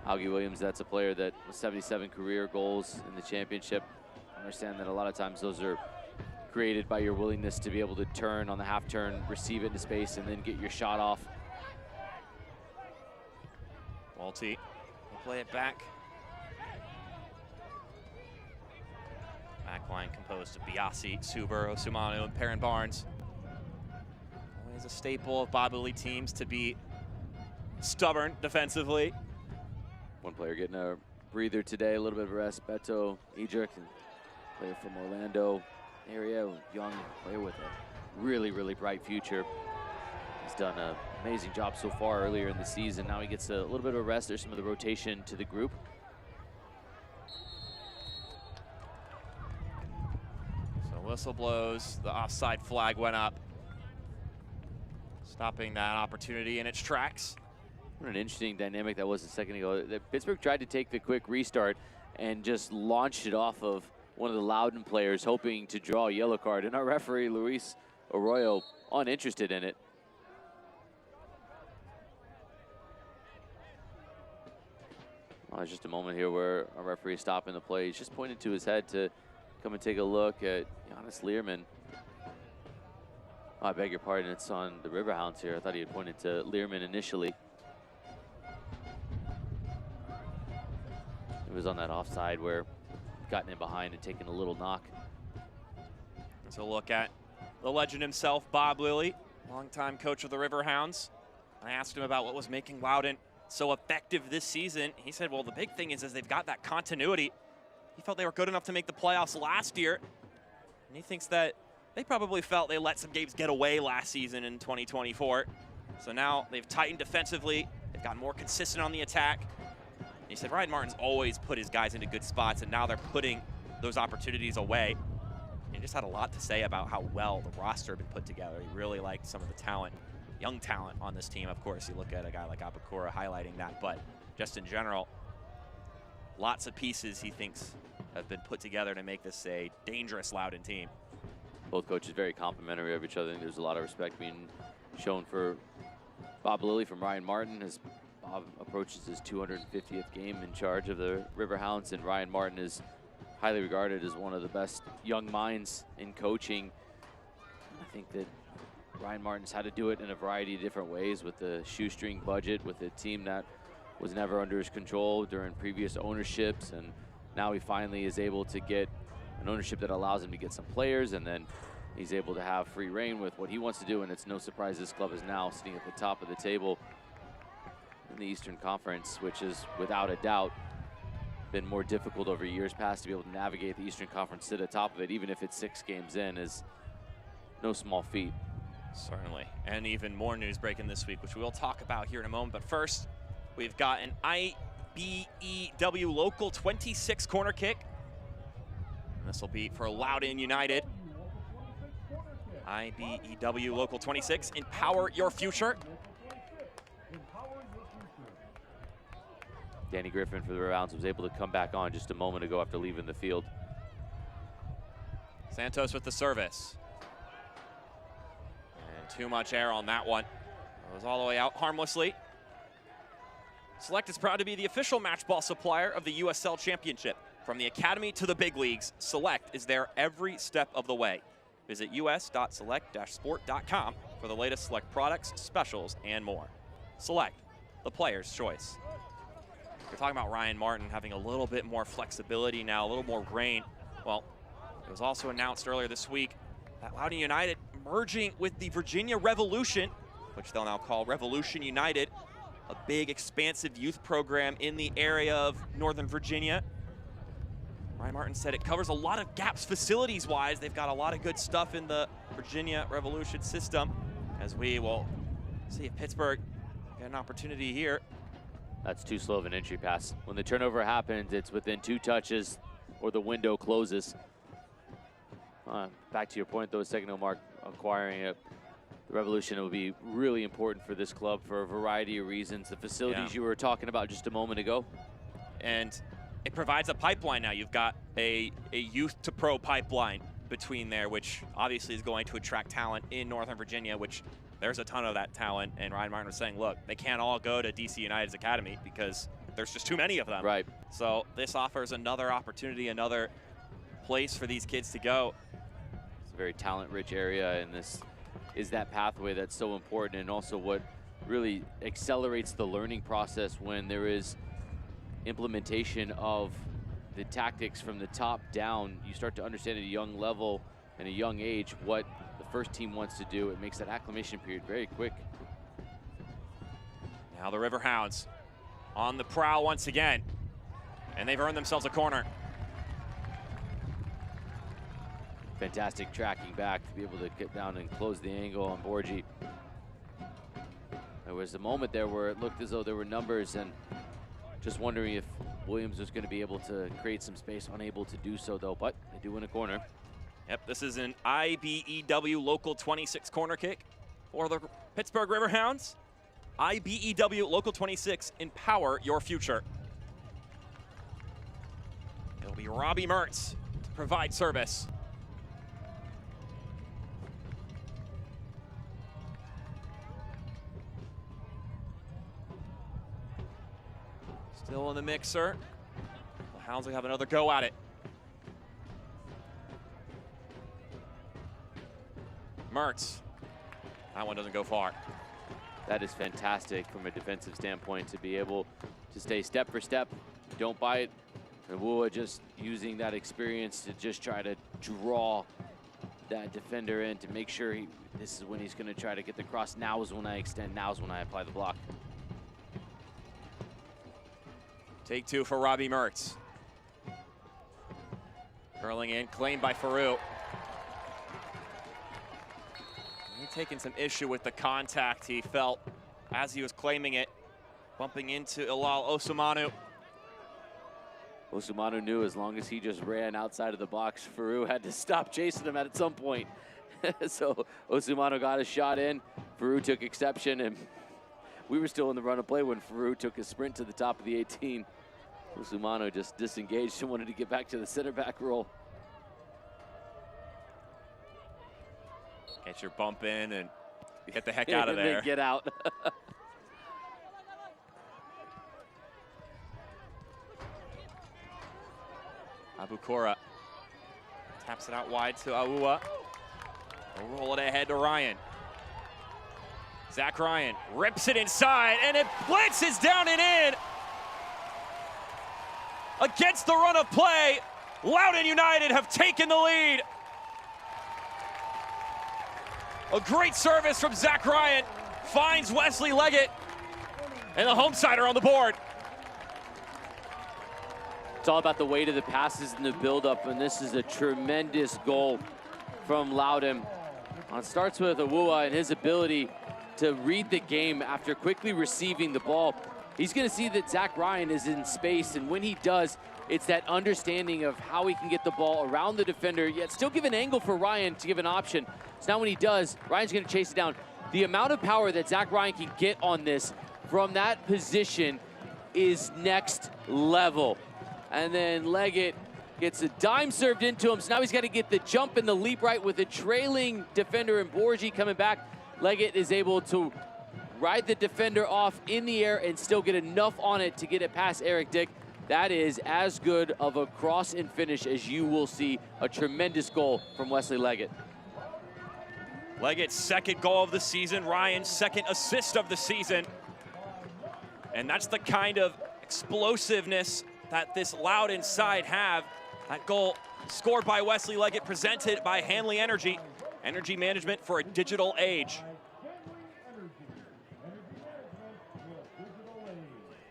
Speaker 2: Augie Williams, that's a player that with 77 career goals in the championship. I understand that a lot of times those are created by your willingness to be able to turn on the half turn, receive it into space, and then get your shot off.
Speaker 1: Walty will play it back. Backline composed of Biasi, Suber, Osumanu, and Perrin Barnes. Always a staple of Bob Lilly teams to be stubborn defensively.
Speaker 2: One player getting a breather today, a little bit of a rest. Beto Edric, player from Orlando area, young player with a really, really bright future. He's done an amazing job so far earlier in the season. Now he gets a little bit of a rest. There's some of the rotation to the group.
Speaker 1: So whistle blows, the offside flag went up, stopping that opportunity in its tracks.
Speaker 2: What an interesting dynamic that was a second ago. Pittsburgh tried to take the quick restart and just launched it off of one of the Loudoun players, hoping to draw a yellow card, and our referee, Luis Arroyo, uninterested in it. Well, there's just a moment here where our referee is stopping the play. He's just pointed to his head to come and take a look at Jonas Learman. Oh, I beg your pardon, it's on the Riverhounds here. I thought he had pointed to Learman initially. It was on that offside where gotten in behind and taken a little knock.
Speaker 1: Let's look at the legend himself, Bob Lilly, longtime coach of the Riverhounds. I asked him about what was making Loudoun so effective this season. He said, well, the big thing is they've got that continuity. He felt they were good enough to make the playoffs last year. And he thinks that they probably felt they let some games get away last season in 2024. So now they've tightened defensively. They've gotten more consistent on the attack. He said Ryan Martin's always put his guys into good spots, and now they're putting those opportunities away. He just had a lot to say about how well the roster had been put together. He really liked some of the talent, young talent on this team. Of course, you look at a guy like Abakura highlighting that, but just in general, lots of pieces he thinks have been put together to make this a dangerous Loudoun team.
Speaker 2: Both coaches very complimentary of each other. I think there's a lot of respect being shown for Bob Lilly from Ryan Martin as Bob approaches his 250th game in charge of the Riverhounds, and Ryan Martin is highly regarded as one of the best young minds in coaching. I think that Ryan Martin's had to do it in a variety of different ways with the shoestring budget, with a team that was never under his control during previous ownerships, and now he finally is able to get an ownership that allows him to get some players, and then he's able to have free reign with what he wants to do, and it's no surprise this club is now sitting at the top of the table in the Eastern Conference, which is without a doubt been more difficult over years past. To be able to navigate the Eastern Conference to the top of it, even if it's 6 games in, is no small feat.
Speaker 1: Certainly, and even more news breaking this week, which we'll talk about here in a moment. But first, we've got an IBEW Local 26 corner kick. And this will be for Loudoun United. IBEW Local 26, empower your future.
Speaker 2: Danny Griffin for the Riverhounds was able to come back on just a moment ago after leaving the field.
Speaker 1: Santos with the service. And too much air on that one. It was all the way out harmlessly. Select is proud to be the official match ball supplier of the USL Championship. From the Academy to the big leagues, Select is there every step of the way. Visit us.select-sport.com for the latest Select products, specials, and more. Select, the player's choice. We're talking about Ryan Martin having a little bit more flexibility now, a little more reign. Well, it was also announced earlier this week that Loudoun United merging with the Virginia Revolution, which they'll now call Revolution United, a big expansive youth program in the area of Northern Virginia. Ryan Martin said it covers a lot of gaps facilities-wise. They've got a lot of good stuff in the Virginia Revolution system, as we will see if Pittsburgh get an opportunity here.
Speaker 2: That's too slow of an entry pass. When the turnover happens, it's within 2 touches or the window closes. Back to your point, though, second mark acquiring the Revolution will be really important for this club for a variety of reasons. The facilities you were talking about just a moment ago.
Speaker 1: And it provides a pipeline now. You've got a youth to pro pipeline between there, which obviously is going to attract talent in Northern Virginia, which there's a ton of that talent. And Ryan Martin was saying, look, they can't all go to DC United's Academy because there's just too many of them.
Speaker 2: Right.
Speaker 1: So this offers another opportunity, another place for these kids to go.
Speaker 2: It's a very talent-rich area, and this is that pathway that's so important, and also what really accelerates the learning process when there is implementation of the tactics from the top down. You start to understand at a young level and a young age what the first team wants to do. It makes that acclimation period very quick.
Speaker 1: Now the Riverhounds on the prowl once again, and they've earned themselves a corner.
Speaker 2: Fantastic tracking back to be able to get down and close the angle on Borgi. There was a moment there where it looked as though there were numbers, and just wondering if Williams was going to be able to create some space. Unable to do so, though, but they do win a corner.
Speaker 1: Yep, this is an IBEW Local 26 corner kick for the Pittsburgh Riverhounds. IBEW Local 26, empower your future. It'll be Robbie Mertz to provide service. Still in the mixer. The Hounds will have another go at it. Mertz. That one doesn't go far.
Speaker 2: That is fantastic from a defensive standpoint to be able to stay step for step. Don't bite. And Wua just using that experience to just try to draw that defender in to make sure this is when he's going to try to get the cross. Now is when I extend. Now is when I apply the block.
Speaker 1: Take 2 for Robbie Mertz. Curling in, claimed by Farouk. He's taking some issue with the contact he felt as he was claiming it, bumping into Ilal Osumanu.
Speaker 2: Osumanu knew as long as he just ran outside of the box, Farouk had to stop chasing him at some point. So Osumanu got a shot in, Farouk took exception, and we were still in the run of play when Farouk took a sprint to the top of the 18. Osumanu just disengaged and wanted to get back to the center back role.
Speaker 1: Get your bump in and get the heck out of there.
Speaker 2: Get out.
Speaker 1: Abukora taps it out wide to Aua. They'll roll it ahead to Ryan. Zach Ryan rips it inside, and it blitzes down and in. Against the run of play, Loudoun United have taken the lead. A great service from Zach Ryan, finds Wesley Leggett, and the home side are on the board.
Speaker 2: It's all about the weight of the passes and the buildup, and this is a tremendous goal from Loudoun. It starts with Awua and his ability to read the game after quickly receiving the ball. He's going to see that Zach Ryan is in space, and when he does, it's that understanding of how he can get the ball around the defender, yet still give an angle for Ryan to give an option. So now when he does, Ryan's going to chase it down. The amount of power that Zach Ryan can get on this from that position is next level. And then Leggett gets a dime served into him, so now he's got to get the jump and the leap right with the trailing defender and Borgi coming back. Leggett is able to ride the defender off in the air and still get enough on it to get it past Eric Dick. That is as good of a cross and finish as you will see. A tremendous goal from Wesley Leggett.
Speaker 1: Leggett's second goal of the season, Ryan's second assist of the season. And that's the kind of explosiveness that this Loudoun side have. That goal scored by Wesley Leggett, presented by Hanley Energy. Energy management for a digital age.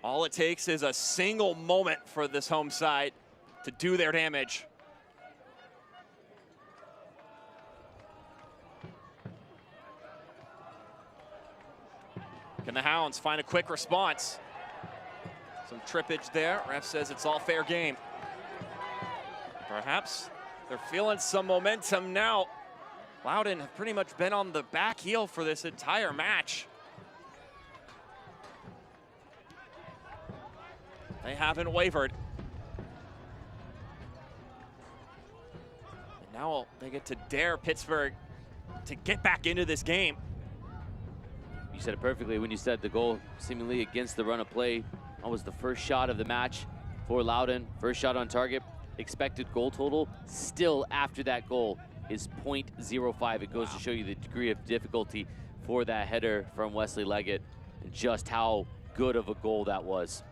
Speaker 1: All it takes is a single moment for this home side to do their damage. Can the Hounds find a quick response? Some trippage there. Ref says it's all fair game. Perhaps they're feeling some momentum now. Loudoun have pretty much been on the back heel for this entire match. They haven't wavered. And now they get to dare Pittsburgh to get back into this game.
Speaker 2: You said it perfectly when you said the goal seemingly against the run of play. That was the first shot of the match for Loudoun. First shot on target. Expected goal total still after that goal is .05. It goes to show you the degree of difficulty for that header from Wesley Leggett and just how good of a goal that was.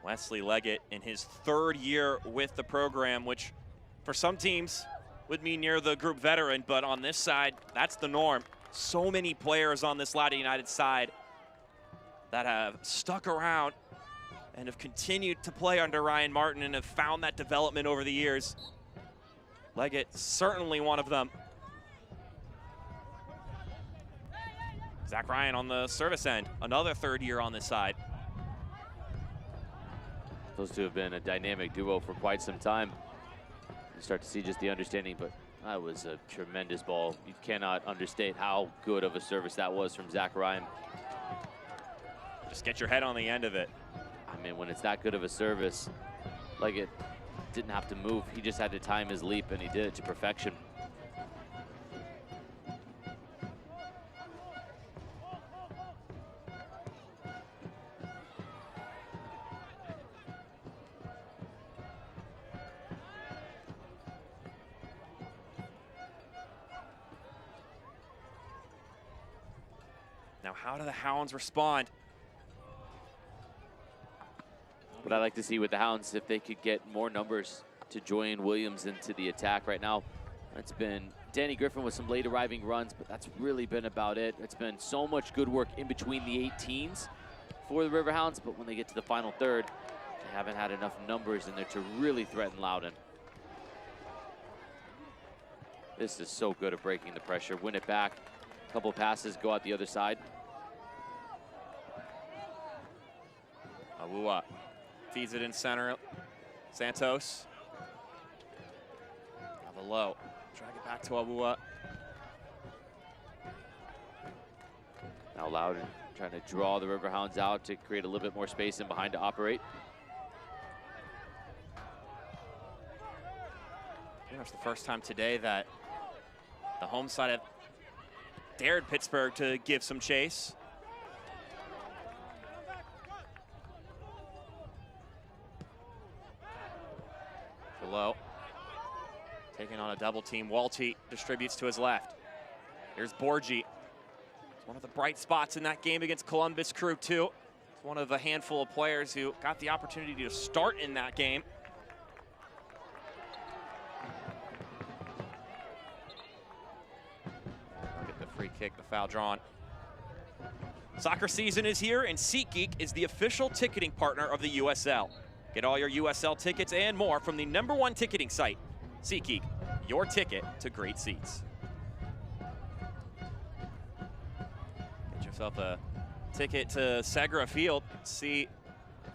Speaker 1: Wesley Leggett in his 3rd year with the program, which for some teams would mean near the group veteran, but on this side, that's the norm. So many players on this Loudoun United side that have stuck around and have continued to play under Ryan Martin and have found that development over the years. Leggett, certainly one of them. Zach Ryan on the service end, another 3rd year on this side.
Speaker 2: Those two have been a dynamic duo for quite some time. You start to see just the understanding, but that was a tremendous ball. You cannot understate how good of a service that was from Zach Ryan.
Speaker 1: Just get your head on the end of it.
Speaker 2: I mean, when it's that good of a service, Leggett didn't have to move. He just had to time his leap, and he did it to perfection.
Speaker 1: Now, how do the Hounds respond?
Speaker 2: What I'd like to see with the Hounds, if they could get more numbers to join Williams into the attack right now. It's been Danny Griffin with some late arriving runs, but that's really been about it. It's been so much good work in between the 18s for the Riverhounds, but when they get to the final third, they haven't had enough numbers in there to really threaten Loudoun. This is so good at breaking the pressure. Win it back. A couple passes, go out the other side.
Speaker 1: Awua feeds it in center. Santos. Have a low. Drag it back to Awua.
Speaker 2: Now Loudoun trying to draw the Riverhounds out to create a little bit more space in behind to operate.
Speaker 1: Pretty much the first time today that the home side have dared Pittsburgh to give some chase. Below. Taking on a double team. Walty distributes to his left. Here's Borgi. It's one of the bright spots in that game against Columbus Crew too. It's one of a handful of players who got the opportunity to start in that game. Get the free kick, the foul drawn. Soccer season is here, and SeatGeek is the official ticketing partner of the USL. Get all your USL tickets and more from the #1 ticketing site. SeatGeek, your ticket to great seats. Get yourself a ticket to Segra Field. See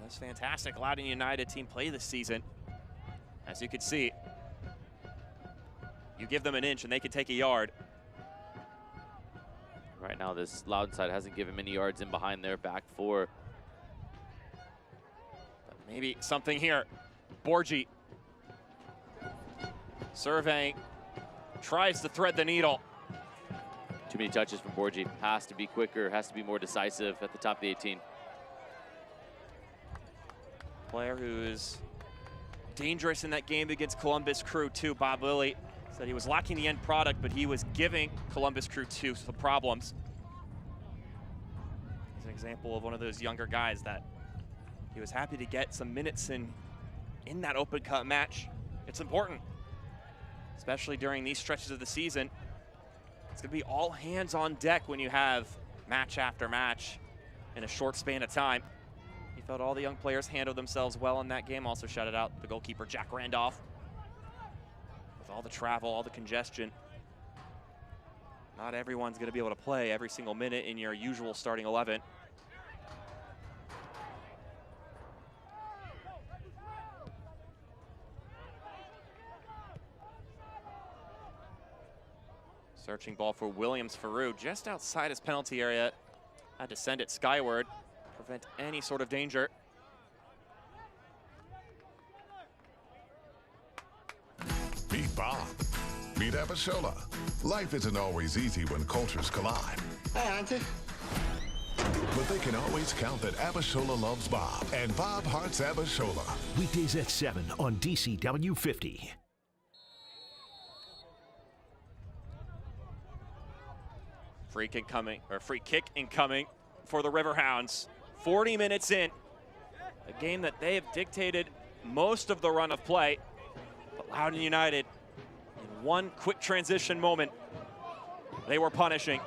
Speaker 1: this fantastic Loudoun United team play this season. As you can see, you give them an inch and they can take a yard.
Speaker 2: Right now, this Loudoun side hasn't given many yards in behind their back four.
Speaker 1: But maybe something here. Borgi surveying, tries to thread the needle.
Speaker 2: Too many touches from Borgi. Has to be quicker, has to be more decisive at the top of the 18.
Speaker 1: Player who is dangerous in that game against Columbus Crew too. Bob Lilly said he was lacking the end product, but he was giving Columbus Crew 2 some problems. He's an example of one of those younger guys that he was happy to get some minutes in that open cut match. It's important, especially during these stretches of the season. It's gonna be all hands on deck when you have match after match in a short span of time. Felt all the young players handled themselves well in that game. Also shouted out the goalkeeper, Jack Randolph. With all the travel, all the congestion, not everyone's going to be able to play every single minute in your usual starting 11. Searching ball for Williams Farouk just outside his penalty area. Had to send it skyward, prevent any sort of danger.
Speaker 3: Beat Bob. Beat Abishola. Life isn't always easy when cultures collide.
Speaker 5: Hi, Auntie.
Speaker 3: But they can always count that Abishola loves Bob, and Bob hearts Abishola.
Speaker 7: Weekdays at 7 on DCW 50.
Speaker 1: Free kick incoming for the Riverhounds. 40 minutes in, a game that they have dictated most of the run of play. But Loudoun United, in one quick transition moment, they were punishing.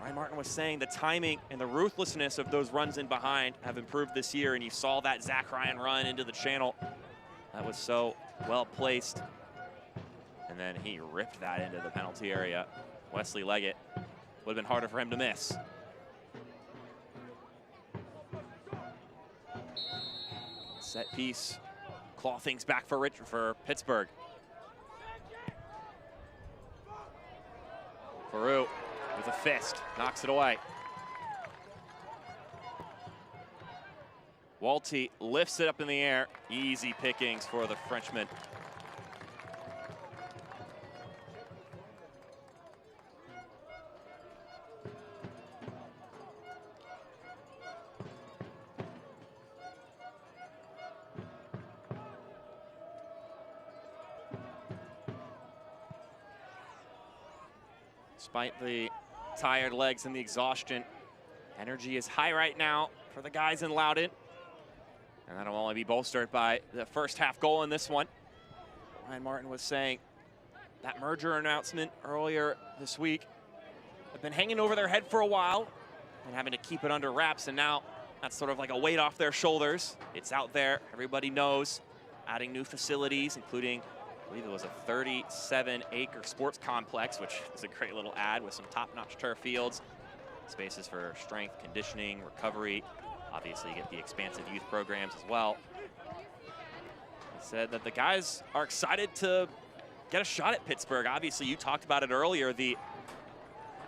Speaker 1: Ryan Martin was saying the timing and the ruthlessness of those runs in behind have improved this year, and you saw that Zach Ryan run into the channel. That was so well placed. And then he ripped that into the penalty area. Wesley Leggett, would have been harder for him to miss. Set piece, claw things back for Pittsburgh. Farouk with a fist, knocks it away. Walty lifts it up in the air. Easy pickings for the Frenchman. Despite the tired legs and the exhaustion, energy is high right now for the guys in Loudoun. And that'll only be bolstered by the first half goal in this one. Ryan Martin was saying that merger announcement earlier this week have been hanging over their head for a while and having to keep it under wraps, and now that's sort of like a weight off their shoulders. It's out there, everybody knows. Adding new facilities, including, I believe it was a 37-acre sports complex, which is a great little ad with some top-notch turf fields, spaces for strength, conditioning, recovery. Obviously, you get the expansive youth programs as well. He said that the guys are excited to get a shot at Pittsburgh. Obviously, you talked about it earlier, the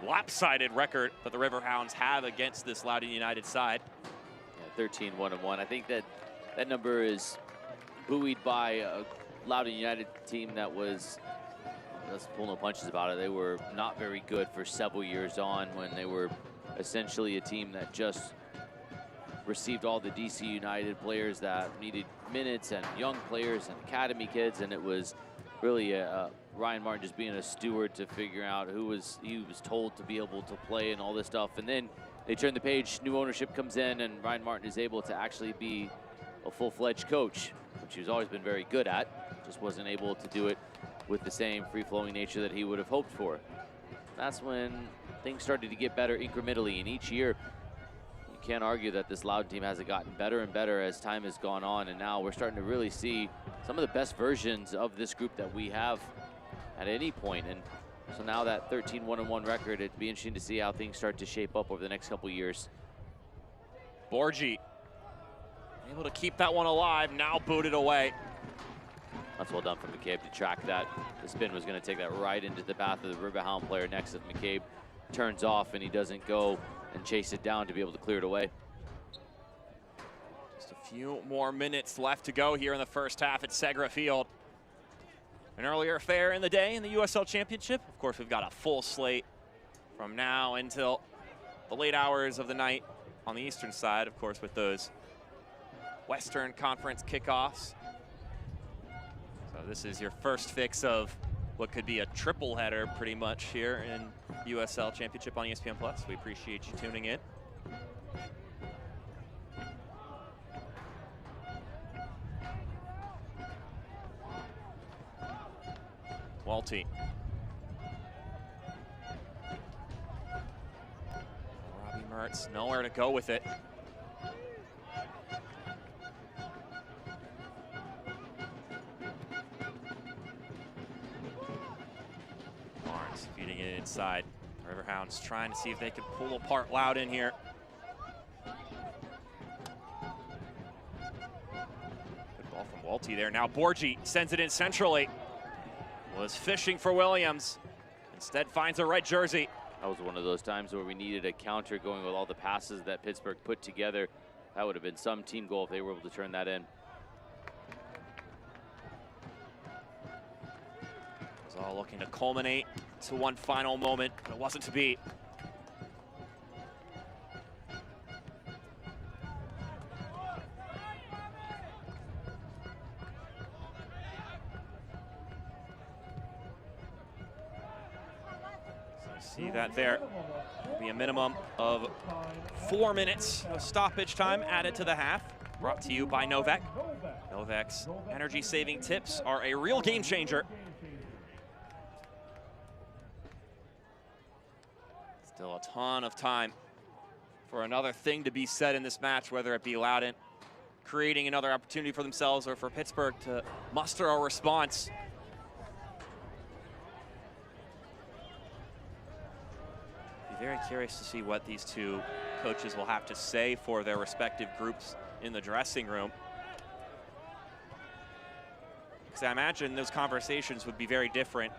Speaker 1: lopsided record that the Riverhounds have against this Loudoun United side.
Speaker 2: Yeah, 13-1-1. I think that number is buoyed by a Loudoun United team that was, let's pull no punches about it, they were not very good for several years on, when they were essentially a team that just received all the DC United players that needed minutes, and young players and academy kids, and it was really Ryan Martin just being a steward to figure out he was told to be able to play and all this stuff. And then they turn the page, new ownership comes in, and Ryan Martin is able to actually be a full-fledged coach, which he's always been very good at, just wasn't able to do it with the same free-flowing nature that he would have hoped for. That's when things started to get better incrementally, and each year you can't argue that this Loudoun team hasn't gotten better and better as time has gone on, and now we're starting to really see some of the best versions of this group that we have at any point. And so now that 13-1-1 record, it'd be interesting to see how things start to shape up over the next couple years.
Speaker 1: Borgi able to keep that one alive, now booted away.
Speaker 2: That's well done from McCabe to track that. The spin was going to take that right into the path of the Riverhound player next to McCabe. Turns off, and he doesn't go and chase it down to be able to clear it away.
Speaker 1: Just a few more minutes left to go here in the first half at Segra Field. An earlier affair in the day in the USL Championship. Of course, we've got a full slate from now until the late hours of the night on the eastern side, of course, with those Western Conference kickoffs. So this is your first fix of what could be a triple header pretty much here in USL Championship on ESPN+. We appreciate you tuning in. Walty. Robbie Mertz nowhere to go with it. Barnes feeding it inside. Riverhounds trying to see if they can pull apart Loudoun here. Good ball from Walty there. Now Borgi sends it in centrally. Was fishing for Williams. Instead finds a red jersey.
Speaker 2: That was one of those times where we needed a counter going with all the passes that Pittsburgh put together. That would have been some team goal if they were able to turn that in.
Speaker 1: It was all looking to culminate to one final moment, but it wasn't to be. See that there. Will be a minimum of 4 minutes of stoppage time added to the half. Brought to you by Novak. Novak's energy-saving tips are a real game changer. Still a ton of time for another thing to be said in this match, whether it be Loudoun creating another opportunity for themselves or for Pittsburgh to muster a response. Very curious to see what these two coaches will have to say for their respective groups in the dressing room. Because I imagine those conversations would be very different,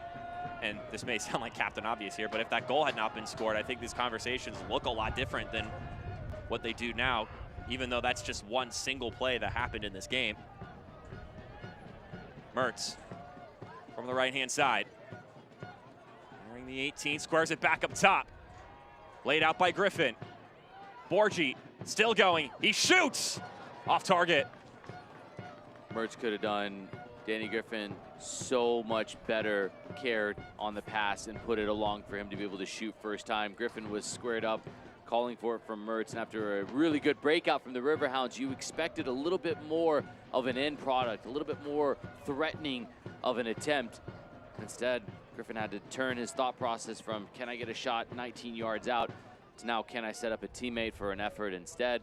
Speaker 1: and this may sound like Captain Obvious here, but if that goal had not been scored, I think these conversations look a lot different than what they do now, even though that's just one single play that happened in this game. Mertz from the right-hand side. Nearing the 18, squares it back up top. Laid out by Griffin. Borgi still going. He shoots off target.
Speaker 2: Mertz could have done Danny Griffin so much better care on the pass and put it along for him to be able to shoot first time. Griffin was squared up, calling for it from Mertz, and after a really good breakout from the Riverhounds, you expected a little bit more of an end product, a little bit more threatening of an attempt. Instead, Griffin had to turn his thought process from can I get a shot 19 yards out to now can I set up a teammate for an effort instead.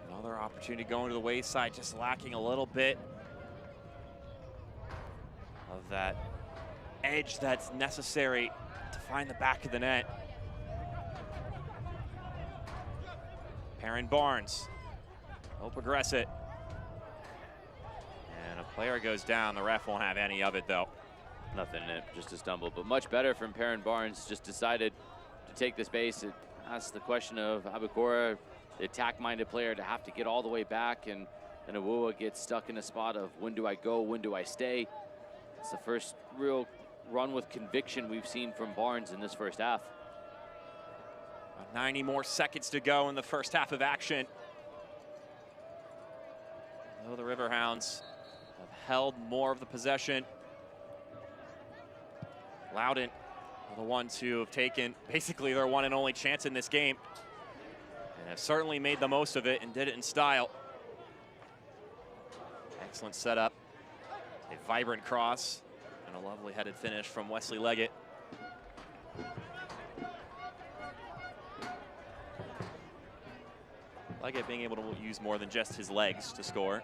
Speaker 1: Another opportunity going to the wayside, just lacking a little bit of that edge that's necessary to find the back of the net. Perrin Barnes, he'll progress it. And a player goes down, the ref won't have any of it though.
Speaker 2: Nothing in it, just a stumble, but much better from Perrin Barnes, just decided to take the space. It asks the question of Abukora, the attack-minded player, to have to get all the way back, and then Awuwa gets stuck in a spot of when do I go, when do I stay? It's the first real run with conviction we've seen from Barnes in this first half.
Speaker 1: About 90 more seconds to go in the first half of action. Though the Riverhounds have held more of the possession, Loudoun are the ones who have taken basically their one and only chance in this game and have certainly made the most of it and did it in style. Excellent setup, a vibrant cross, and a lovely headed finish from Wesley Leggett. Leggett being able to use more than just his legs to score.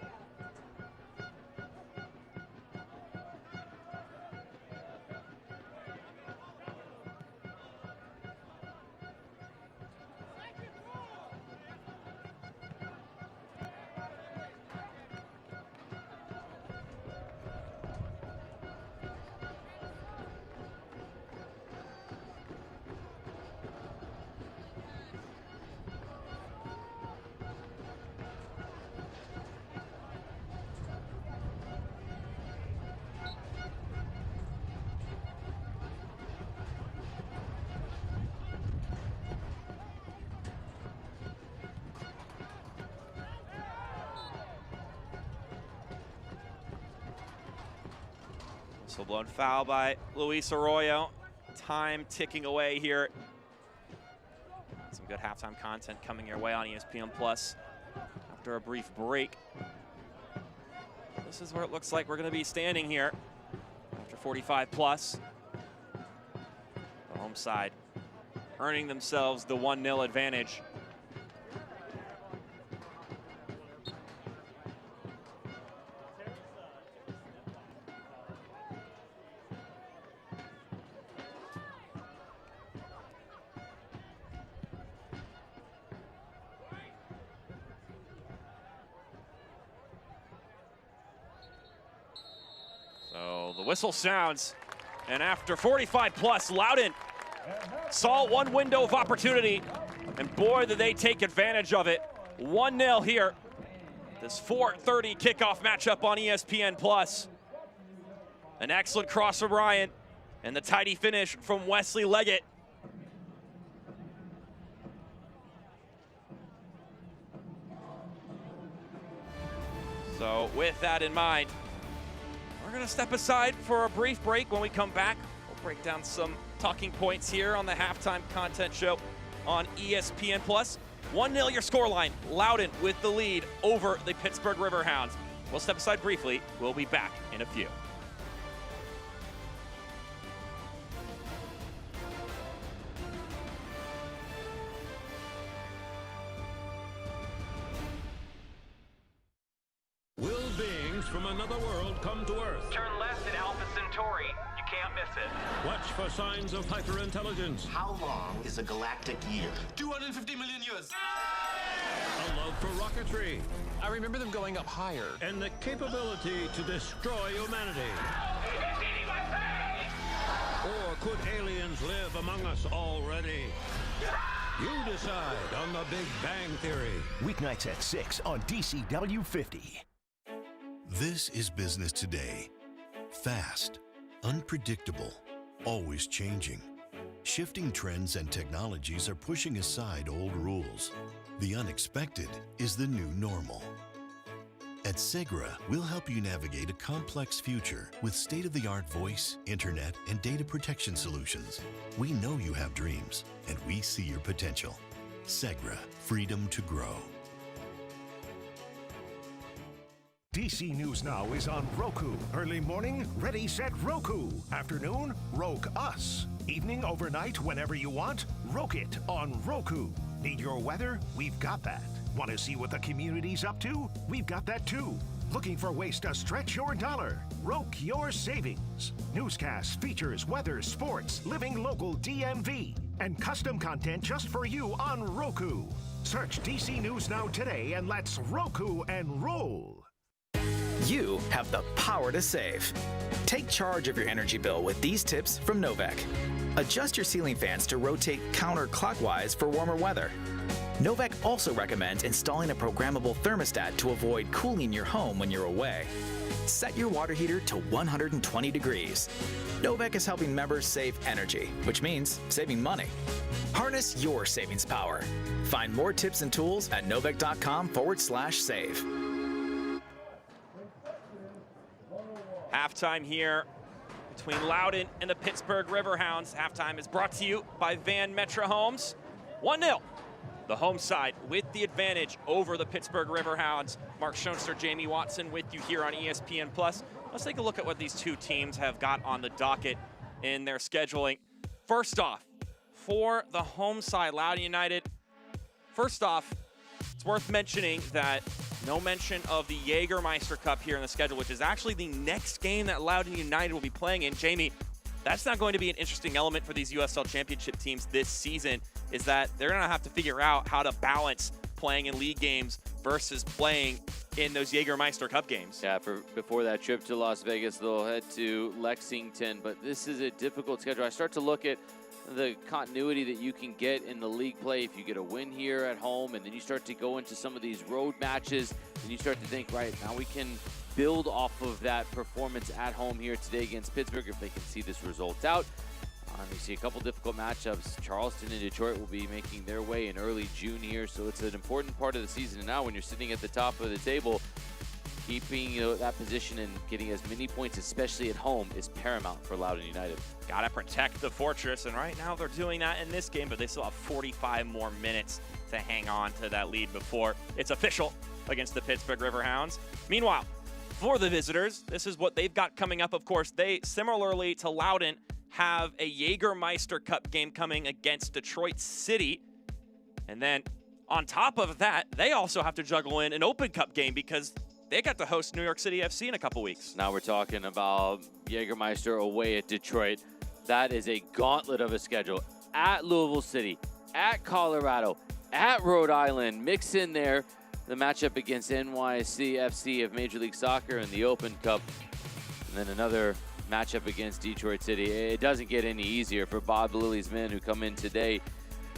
Speaker 1: So blown foul by Luis Arroyo. Time ticking away here. Some good halftime content coming your way on ESPN Plus. after a brief break. This is where it looks like we're going to be standing here after 45 plus. The home side earning themselves the 1-0 advantage. So the whistle sounds, and after 45 plus, Loudoun saw one window of opportunity, and boy, did they take advantage of it. 1-0 here. This 4:30 kickoff matchup on ESPN Plus. An excellent cross from Ryan, and the tidy finish from Wesley Leggett. So with that in mind, we're going to step aside for a brief break. When we come back, we'll break down some talking points here on the halftime content show on ESPN Plus. 1-0 your scoreline. Loudoun with the lead over the Pittsburgh Riverhounds. We'll step aside briefly. We'll be back in a few.
Speaker 11: Will beings from another world come to Earth?
Speaker 13: Turn left at Alpha Centauri. You can't miss it.
Speaker 11: Watch for signs of hyperintelligence.
Speaker 12: How long is a galactic year?
Speaker 13: 250 million years.
Speaker 11: A love for rocketry.
Speaker 13: I remember them going up higher.
Speaker 11: And the capability to destroy humanity. Or could aliens live among us already? You decide on the Big Bang Theory.
Speaker 7: Weeknights at 6 on DCW 50.
Speaker 8: This is business today. Fast, unpredictable, always changing. Shifting trends and technologies are pushing aside old rules. The unexpected is the new normal. At Segra, we'll help you navigate a complex future with state-of-the-art voice, internet, and data protection solutions. We know you have dreams, and we see your potential. Segra, freedom to grow.
Speaker 7: DC News Now is on Roku. Early morning, ready, set, Roku. Afternoon, Roke Us. Evening, overnight, whenever you want, Roke it on Roku. Need your weather? We've got that. Want to see what the community's up to? We've got that too. Looking for ways to stretch your dollar? Roke your savings. Newscasts, features, weather, sports, living local DMV, and custom content just for you on Roku. Search DC News Now today and let's Roku and roll.
Speaker 14: You have the power to save. Take charge of your energy bill with these tips from Novec. Adjust your ceiling fans to rotate counterclockwise for warmer weather. Novec also recommends installing a programmable thermostat to avoid cooling your home when you're away. Set your water heater to 120 degrees. Novec is helping members save energy, which means saving money. Harness your savings power. Find more tips and tools at novec.com/save.
Speaker 1: Halftime here between Loudoun and the Pittsburgh Riverhounds. Halftime is brought to you by Van Metra Homes. 1-0. The home side with the advantage over the Pittsburgh Riverhounds. Mark Schoenster, Jamie Watson with you here on ESPN Plus. Let's take a look at what these two teams have got on the docket in their scheduling. First off, for the home side, Loudoun United, first off, it's worth mentioning that no mention of the Jägermeister Cup here in the schedule, which is actually the next game that Loudoun United will be playing in. Jamie, that's not going to be an interesting element for these USL Championship teams this season, is that they're going to have to figure out how to balance playing in league games versus playing in those Jägermeister Cup games.
Speaker 2: Yeah, before that trip to Las Vegas, they'll head to Lexington, but this is a difficult schedule. I start to look at the continuity that you can get in the league play if you get a win here at home, and then you start to go into some of these road matches, and you start to think, right, now we can build off of that performance at home here today against Pittsburgh if they can see this result out. You see a couple difficult matchups. Charleston and Detroit will be making their way in early June here, so it's an important part of the season. And now when you're sitting at the top of the table, keeping that position and getting as many points, especially at home, is paramount for Loudoun United.
Speaker 1: Gotta protect the fortress, and right now they're doing that in this game, but they still have 45 more minutes to hang on to that lead before it's official. against the Pittsburgh Riverhounds. Meanwhile, for the visitors, this is what they've got coming up. Of course, they, similarly to Loudoun, have a Jägermeister Cup game coming against Detroit City. And then on top of that, they also have to juggle in an Open Cup game because they got to host New York City FC in a couple weeks.
Speaker 2: Now we're talking about Jägermeister away at Detroit. That is a gauntlet of a schedule. At Louisville City, at Colorado, at Rhode Island. Mix in there the matchup against NYC FC of Major League Soccer in the Open Cup. And then another matchup against Detroit City. It doesn't get any easier for Bob Lilly's men who come in today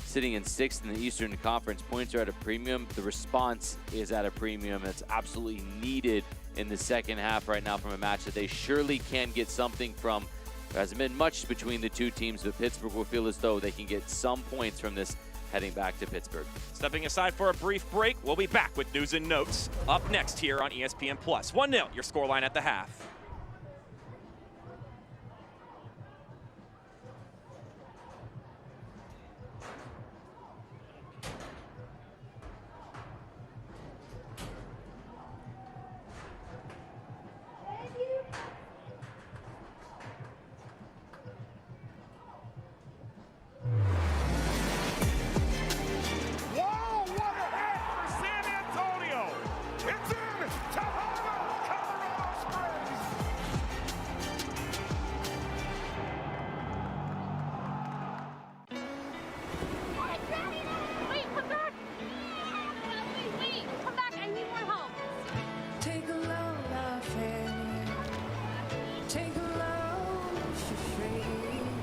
Speaker 2: sitting in 6th in the Eastern Conference. Points are at a premium. The response is at a premium. It's absolutely needed in the second half right now from a match that they surely can get something from. There hasn't been much between the two teams, but Pittsburgh will feel as though they can get some points from this heading back to Pittsburgh.
Speaker 1: Stepping aside for a brief break, we'll be back with news and notes up next here on ESPN+. 1-0, your scoreline at the half.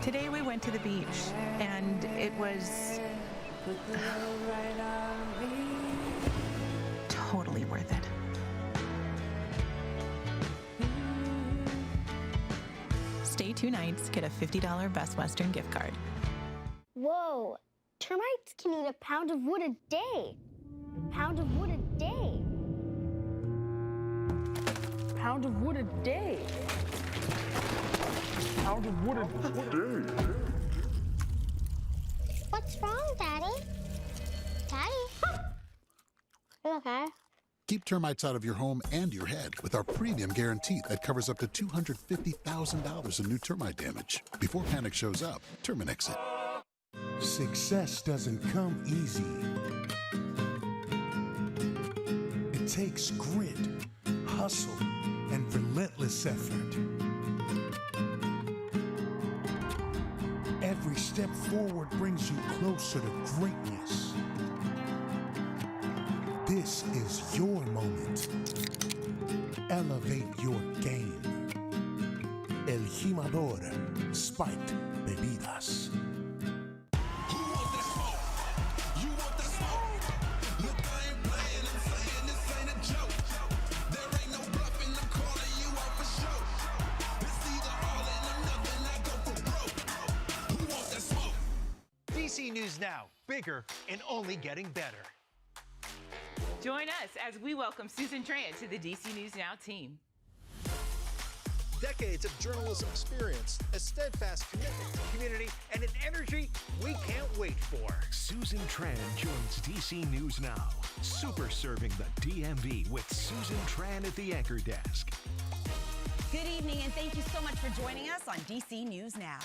Speaker 6: Today we went to the beach, and it was totally worth it. Stay 2 nights, get a $50 Best Western gift card.
Speaker 15: Whoa, termites can eat a pound of wood a day. Pound of wood a day. Pound of wood a day. Pound of wood a day. What's wrong, Daddy? Daddy? You okay?
Speaker 16: Keep termites out of your home and your head with our premium guarantee that covers up to $250,000 in new termite damage. Before panic shows up, Terminix it.
Speaker 17: Success doesn't come easy. It takes grit, hustle, and relentless effort. Every step forward brings you closer to greatness. This is your moment. Elevate your game. El Jimador Spiked Bebidas.
Speaker 18: DC News Now, bigger and only getting better.
Speaker 19: Join us as we welcome Susan Tran to the DC News Now team.
Speaker 18: Decades of journalism experience, a steadfast commitment to community, and an energy we can't wait for.
Speaker 7: Susan Tran joins DC News Now, super serving the DMV with Susan Tran at the anchor desk.
Speaker 20: Good evening, and thank you so much for joining us on DC News Now.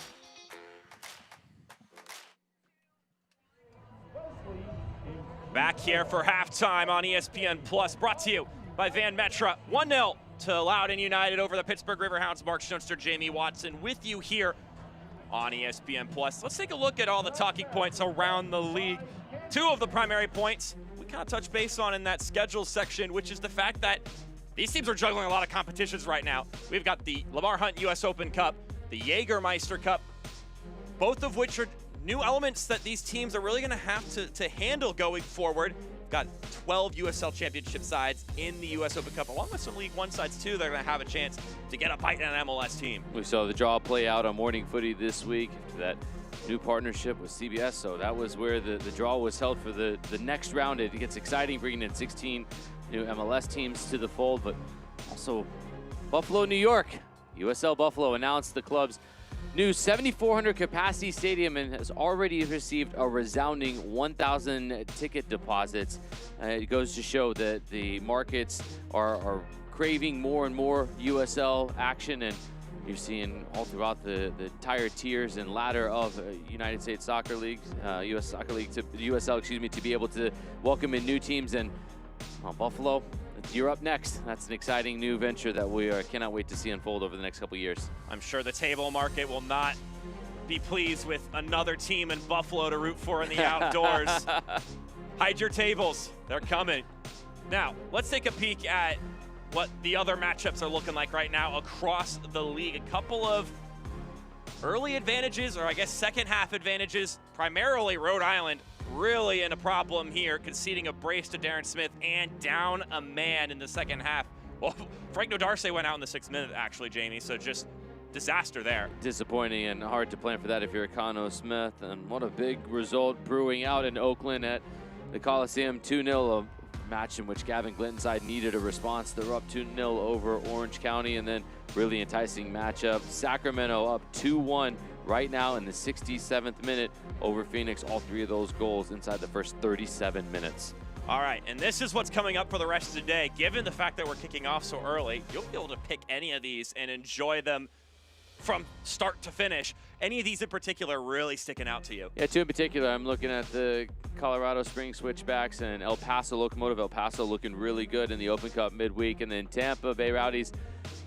Speaker 1: Back here for halftime on ESPN Plus, brought to you by Van Metra. 1-0 to Loudoun United over the Pittsburgh Riverhounds. Mark Schoenster, Jamie Watson with you here on ESPN Plus. Let's take a look at all the talking points around the league. 2 of the primary points we kind of touched base on in that schedule section, which is the fact that these teams are juggling a lot of competitions right now. We've got the Lamar Hunt U.S. Open Cup, the Jägermeister Cup, both of which are new elements that these teams are really going to have to handle going forward. Got 12 USL Championship sides in the U.S. Open Cup, along with some League One sides, too. They're going to have a chance to get a bite in an MLS team.
Speaker 2: We saw the draw play out on Morning Footy this week, that new partnership with CBS, so that was where the draw was held for the next round. It gets exciting, bringing in 16 new MLS teams to the fold, but also Buffalo, New York. USL Buffalo announced the club's new 7,400 capacity stadium and has already received a resounding 1,000 ticket deposits. It goes to show that the markets are craving more and more USL action, and you're seeing all throughout the entire tiers and ladder of United States Soccer League, US Soccer League, to USL, excuse me, to be able to welcome in new teams. And Buffalo, you're up next. That's an exciting new venture that we cannot wait to see unfold over the next couple years.
Speaker 1: I'm sure the table market will not be pleased with another team in Buffalo to root for in the outdoors. Hide your tables, they're coming. Now, let's take a peek at what the other matchups are looking like right now across the league. A couple of early advantages, or I guess second half advantages, primarily Rhode Island really in a problem here, conceding a brace to Darren Smith and down a man in the second half. Well, Frank Nodarce went out in the 6th minute, actually, Jamie, so just disaster there.
Speaker 2: Disappointing and hard to plan for that if you're Cano Smith. And what a big result brewing out in Oakland at the Coliseum. 2-0, a match in which Gavin Glentenside needed a response. They were up 2-0 over Orange County, and then really enticing matchup. Sacramento up 2-1 right now in the 67th minute over Phoenix. All 3 of those goals inside the first 37 minutes.
Speaker 1: All right, and this is what's coming up for the rest of the day. Given the fact that we're kicking off so early, you'll be able to pick any of these and enjoy them from start to finish. Any of these in particular really sticking out to you?
Speaker 2: Yeah, 2 in particular. I'm looking at the Colorado Springs Switchbacks and El Paso Locomotive. El Paso looking really good in the Open Cup midweek. And then Tampa Bay Rowdies,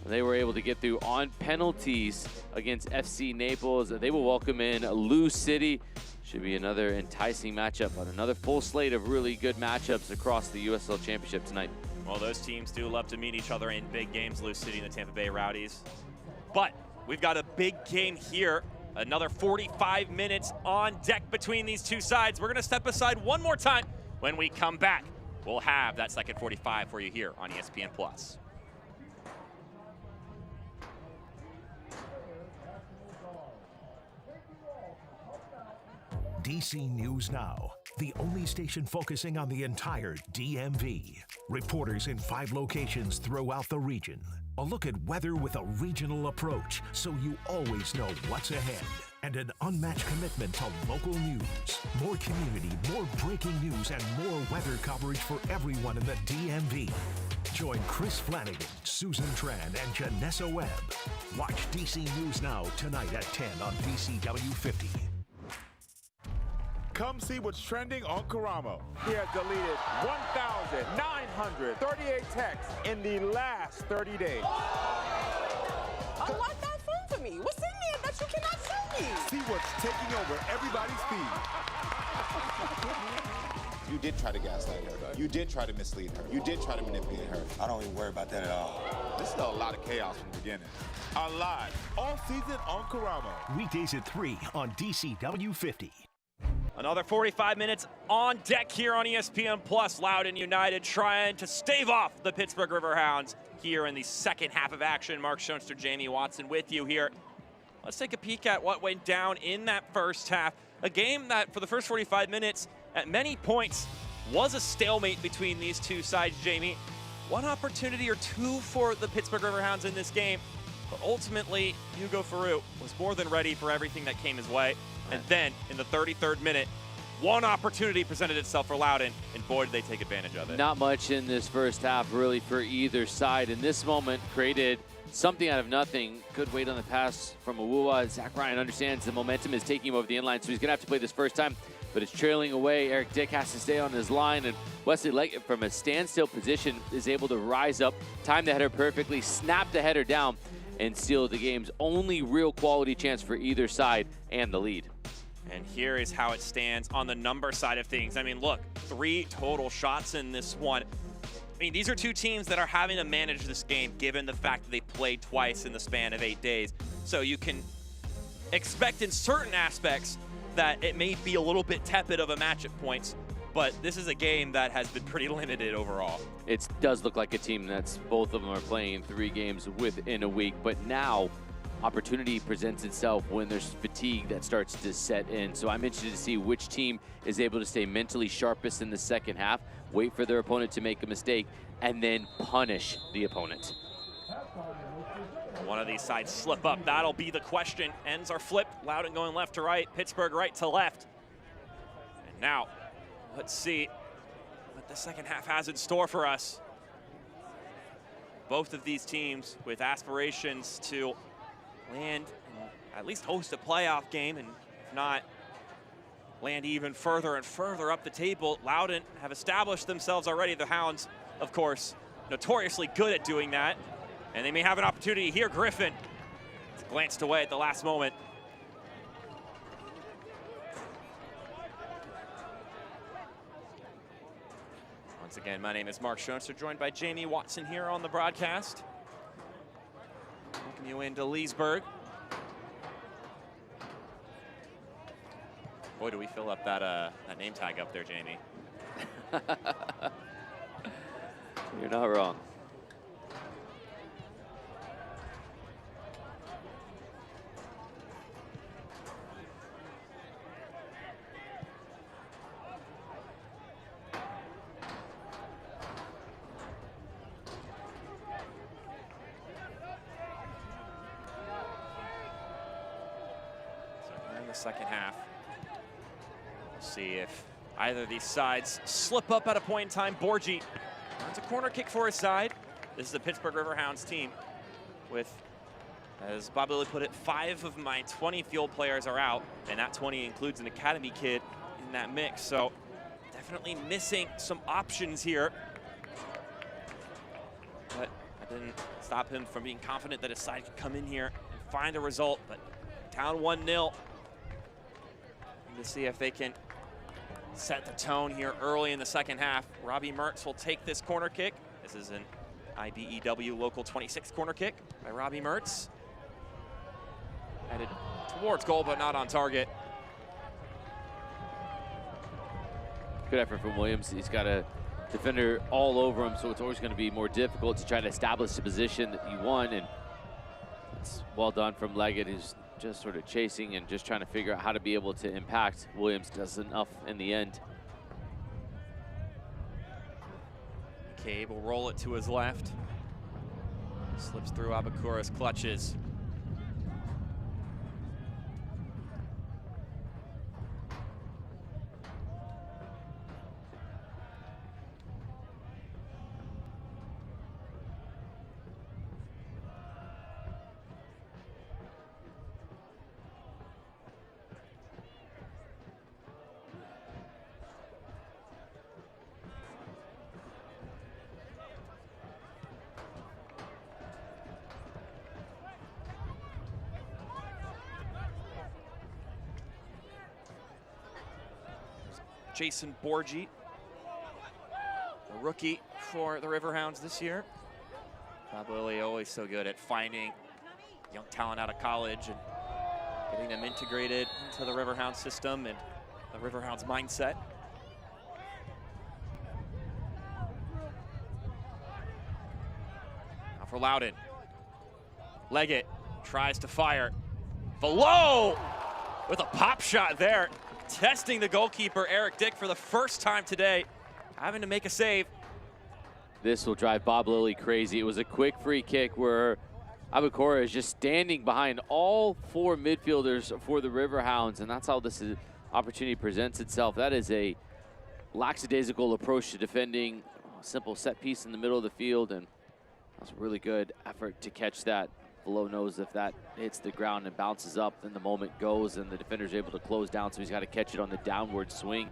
Speaker 2: they were able to get through on penalties against FC Naples. They will welcome in Lou City. Should be another enticing matchup, but another full slate of really good matchups across the USL Championship tonight.
Speaker 1: Well, those teams do love to meet each other in big games, Lou City and the Tampa Bay Rowdies. But we've got a big game here. Another 45 minutes on deck between these two sides. We're going to step aside one more time. When we come back, we'll have that second 45 for you here on ESPN+.
Speaker 7: DC News Now, the only station focusing on the entire DMV. Reporters in 5 locations throughout the region. A look at weather with a regional approach, so you always know what's ahead. And an unmatched commitment to local news. More community, more breaking news, and more weather coverage for everyone in the DMV. Join Chris Flanagan, Susan Tran, and Janessa Webb. Watch DC News Now tonight at 10 on DCW 50.
Speaker 21: Come see what's trending on Karamo. He has deleted 1,938 texts in the last 30 days.
Speaker 22: Unlock that phone for me. What's in there that you cannot show me?
Speaker 21: See what's taking over everybody's feed.
Speaker 10: You did try to gaslight her. You did try to mislead her. You did try to manipulate her.
Speaker 21: I don't even worry about that at all. This is a lot of chaos from the beginning. Alive, all season on Karamo.
Speaker 7: Weekdays at 3 on DCW 50.
Speaker 1: Another 45 minutes on deck here on ESPN+. Loudoun United trying to stave off the Pittsburgh Riverhounds here in the second half of action. Mark Schoenster, Jamie Watson with you here. Let's take a peek at what went down in that first half. A game that for the first 45 minutes at many points was a stalemate between these two sides, Jamie. One opportunity or two for the Pittsburgh Riverhounds in this game, but ultimately Hugo Faroux was more than ready for everything that came his way. And then in the 33rd minute, one opportunity presented itself for Loudoun, and boy, did they take advantage of it.
Speaker 2: Not much in this first half, really, for either side. In this moment, created something out of nothing. Good weight on the pass from Awuwa. Zach Ryan understands the momentum is taking him over the inline, so he's going to have to play this first time, but it's trailing away. Eric Dick has to stay on his line, and Wesley Leggett, from a standstill position, is able to rise up, time the header perfectly, snap the header down, and seal the game's only real quality chance for either side and the lead.
Speaker 1: And here is how it stands on the number side of things. I mean, look, 3 total shots in this one. I mean, these are two teams that are having to manage this game given the fact that they played twice in the span of 8 days. So you can expect in certain aspects that it may be a little bit tepid of a match at points, but this is a game that has been pretty limited overall.
Speaker 2: It does look like a team that's, both of them are playing 3 games within a week, but now opportunity presents itself when there's fatigue that starts to set in. So I'm interested to see which team is able to stay mentally sharpest in the second half, wait for their opponent to make a mistake, and then punish the opponent.
Speaker 1: One of these sides slip up. That'll be the question. Ends are flipped. Loudoun going left to right. Pittsburgh right to left. And now, let's see what the second half has in store for us. Both of these teams with aspirations to land and at least host a playoff game, and if not, land even further and further up the table. Loudoun have established themselves already. The Hounds, of course, notoriously good at doing that. And they may have an opportunity here. Griffin glanced away at the last moment. Once again, my name is Mark Schoenster, joined by Jamie Watson here on the broadcast. Welcome you into Leesburg. Boy, do we fill up that name tag up there, Jamie.
Speaker 2: You're not wrong.
Speaker 1: In the second half, we'll see if either of these sides slip up at a point in time. Borgi earns a corner kick for his side. This is the Pittsburgh Riverhounds team with, as Bob Lilly put it, 5 of my 20 field players are out, and that 20 includes an academy kid in that mix. So definitely missing some options here. But that didn't stop him from being confident that his side could come in here and find a result. But down 1-0. To see if they can set the tone here early in the second half. Robbie Mertz will take this corner kick. This is an IBEW Local 26 corner kick by Robbie Mertz. Headed towards goal, but not on target.
Speaker 2: Good effort from Williams. He's got a defender all over him, so it's always going to be more difficult to try to establish the position that you want. And it's well done from Leggett, who's just sort of chasing and just trying to figure out how to be able to impact. Williams does enough in the end.
Speaker 1: McCabe will roll it to his left. Slips through Abakura's clutches. Jason Borgi, a rookie for the Riverhounds this year. Bob Lilly always so good at finding young talent out of college and getting them integrated into the Riverhounds system and the Riverhounds mindset. Now for Loudoun. Leggett tries to fire. Below with a pop shot there. Testing the goalkeeper, Eric Dick, for the first time today, having to make a save.
Speaker 2: This will drive Bob Lilly crazy. It was a quick free kick where Abakura is just standing behind all 4 midfielders for the Riverhounds, and that's how this opportunity presents itself. That is a lackadaisical approach to defending. A simple set piece in the middle of the field, and that was a really good effort to catch that. Below knows if that hits the ground and bounces up, then the moment goes and the defender's able to close down, so he's got to catch it on the downward swing.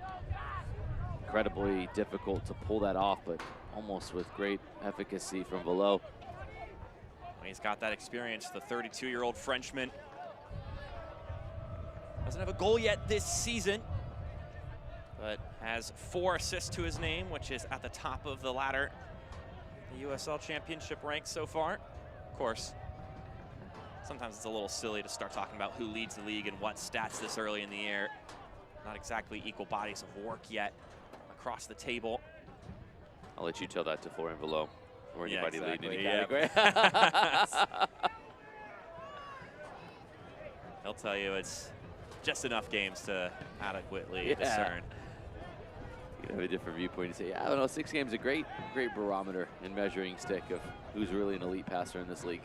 Speaker 2: Incredibly difficult to pull that off, but almost with great efficacy from below.
Speaker 1: He's got that experience, the 32-year-old Frenchman. Doesn't have a goal yet this season, but has 4 assists to his name, which is at the top of the ladder. The USL Championship ranks so far. Of course, sometimes it's a little silly to start talking about who leads the league and what stats this early in the year. Not exactly equal bodies of work yet across the table.
Speaker 2: I'll let you tell that to Floor and below, or anybody leading any
Speaker 1: yeah.
Speaker 2: category.
Speaker 1: He'll tell you it's just enough games to adequately discern.
Speaker 2: You have a different viewpoint. You say, yeah, I don't know, 6 games is a great barometer and measuring stick of who's really an elite passer in this league.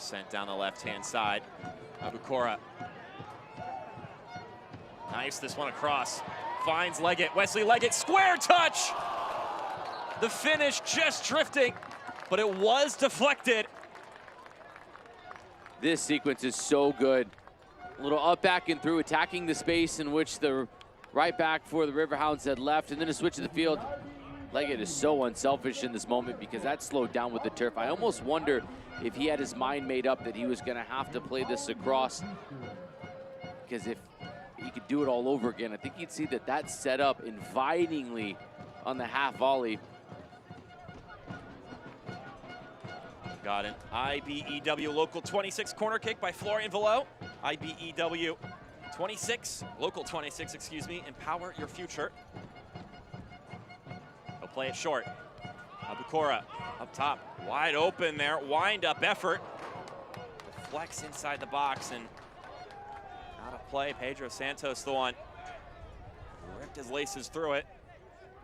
Speaker 1: Sent down the left-hand side. Abukora. Nice, this one across. Finds Leggett, Wesley Leggett, square touch! The finish just drifting, but it was deflected.
Speaker 2: This sequence is so good. A little up, back, and through, attacking the space in which the right back for the Riverhounds had left, and then a switch of the field. Leggett is so unselfish in this moment because that slowed down with the turf. I almost wonder if he had his mind made up that he was going to have to play this across, because if he could do it all over again, I think you'd see that that's set up invitingly on the half volley.
Speaker 1: Got an IBEW Local 26 corner kick by Florian Velo. IBEW 26, Local 26, excuse me. Empower your future. He'll play it short. Abukora up top, wide open there. Wind up effort. Flex inside the box and out of play. Pedro Santos, the one, ripped his laces through it.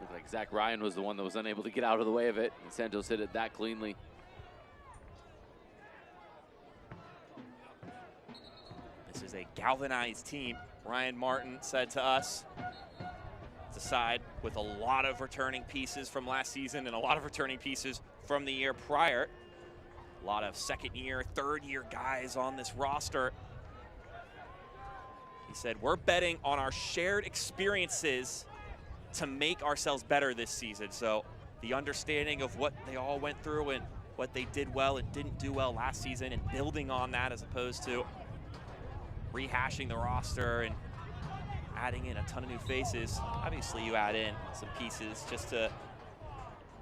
Speaker 2: Looked like Zach Ryan was the one that was unable to get out of the way of it, and Santos hit it that cleanly.
Speaker 1: This is a galvanized team, Ryan Martin said to us. It's a side with a lot of returning pieces from last season and a lot of returning pieces from the year prior. A lot of second-year, third-year guys on this roster. He said, we're betting on our shared experiences to make ourselves better this season. So the understanding of what they all went through and what they did well and didn't do well last season and building on that as opposed to rehashing the roster and adding in a ton of new faces. Obviously, you add in some pieces just to